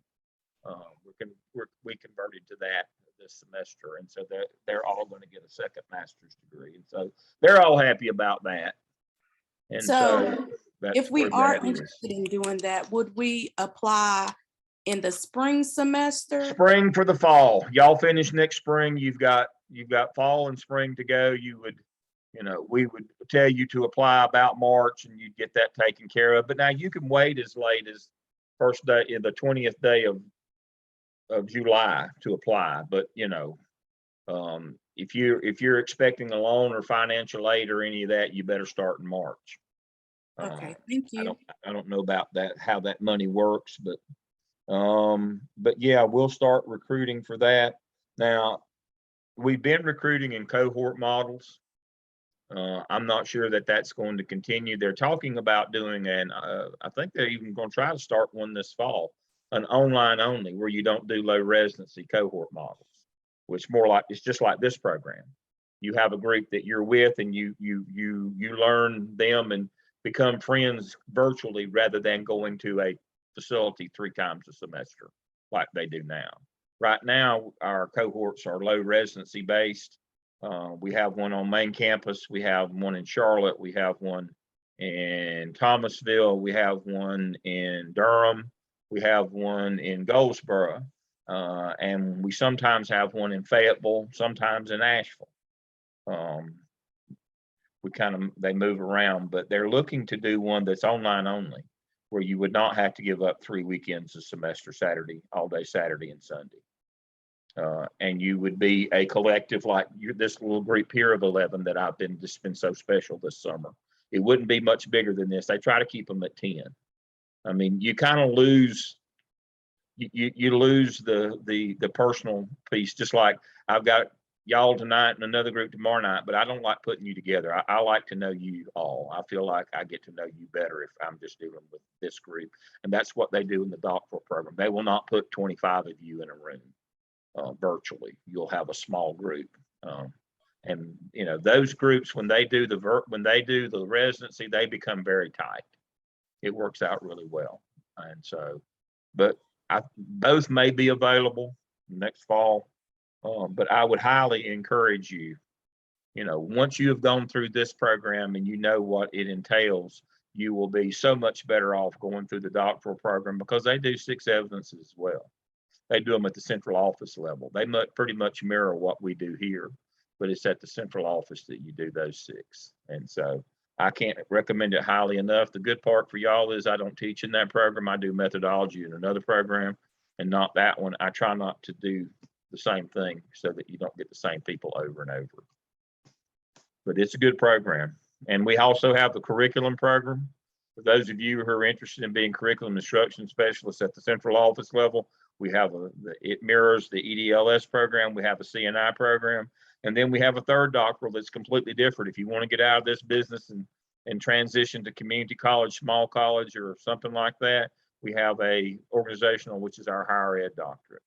We converted to that this semester. And so they're all going to get a second master's degree. And so they're all happy about that. And so if we are interested in doing that, would we apply in the spring semester? Spring for the fall. Y'all finish next spring. You've got fall and spring to go. We would tell you to apply about March and you'd get that taken care of. But now you can wait as late as first day, the 20th day of July to apply. But if you're expecting a loan or financial aid or any of that, you better start in March. Okay, thank you. I don't know about that, how that money works, but yeah, we'll start recruiting for that. Now, we've been recruiting in cohort models. I'm not sure that that's going to continue. They're talking about doing I think they're even going to try to start one this fall, an online only, where you don't do low residency cohort models, which it's just like this program. You have a group that you're with and you learn them and become friends virtually rather than going to a facility 3 times a semester like they do now. Right now, our cohorts are low residency based. We have one on main campus. We have one in Charlotte. We have one in Thomasville. We have one in Durham. We have one in Goldsboro. And we sometimes have one in Fayetteville, sometimes in Asheville. They move around, but they're looking to do one that's online only, where you would not have to give up 3 weekends a semester, all day Saturday and Sunday. And you would be a collective like this little group here of 11 that I've been so special this summer. It wouldn't be much bigger than this. They try to keep them at 10. I mean, you kind of lose, you lose the personal piece, just like I've got y'all tonight and another group tomorrow night, but I don't like putting you together. I like to know you all. I feel like I get to know you better if I'm just dealing with this group. And that's what they do in the doctoral program. They will not put 25 of you in a room. Virtually, you'll have a small group, and those groups when they do the residency, they become very tight. It works out really well, and so, but both may be available next fall, but I would highly encourage you. Once you have gone through this program and you know what it entails, you will be so much better off going through the doctoral program because they do 6 evidences as well. They do them at the central office level. They pretty much mirror what we do here, but it's at the central office that you do those 6. And so I can't recommend it highly enough. The good part for y'all is I don't teach in that program. I do methodology in another program and not that one. I try not to do the same thing so that you don't get the same people over and over. But it's a good program. And we also have the curriculum program. For those of you who are interested in being curriculum instruction specialists at the central office level, we have it mirrors the EDLS program. We have a CNI program. And then we have a third doctoral that's completely different. If you want to get out of this business and transition to community college, small college, or something like that, we have a organizational, which is our higher ed doctorate.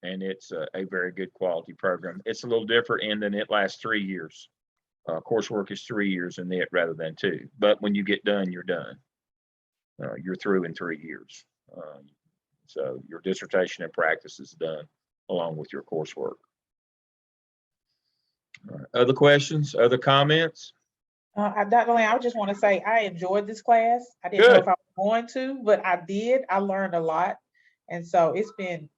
And it's a very good quality program. It's a little different in that it lasts 3 years. Coursework is 3 years in it rather than 2. But when you get done, you're done. You're through in 3 years. So your dissertation and practice is done along with your coursework. Other questions, other comments? Dr. Lane, I just want to say I enjoyed this class. I didn't know if I was going to, but I did. I learned a lot. And so it's been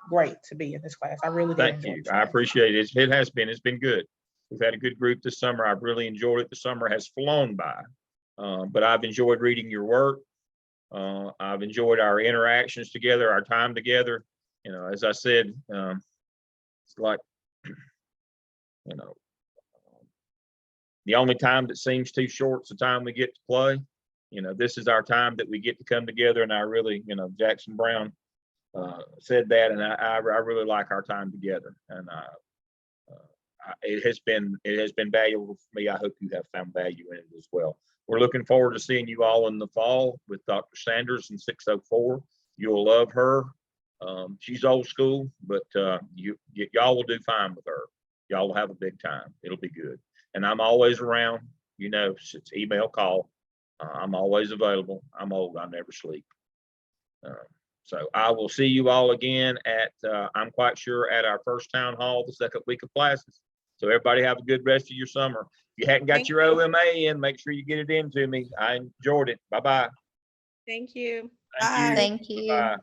great to be in this class. I really did. Thank you. I appreciate it. It's been good. We've had a good group this summer. I've really enjoyed it. The summer has flown by, but I've enjoyed reading your work. I've enjoyed our interactions together, our time together. As I said, it's like, the only time that seems too short is the time we get to play. This is our time that we get to come together, and I really, Jackson Brown said that, and I really like our time together, and it has been valuable for me. I hope you have found value in it as well. We're looking forward to seeing you all in the fall with Dr. Sanders in 604. You'll love her. She's old school, but y'all will do fine with her. Y'all will have a big time. It'll be good. And I'm always around. It's email, call. I'm always available. I'm old. I never sleep. So I will see you all again I'm quite sure at our first town hall, the second week of classes. So everybody have a good rest of your summer. If you hadn't got your OMA in, make sure you get it in to me. I enjoyed it. Bye-bye. Thank you. Thank you. Thank you. Bye.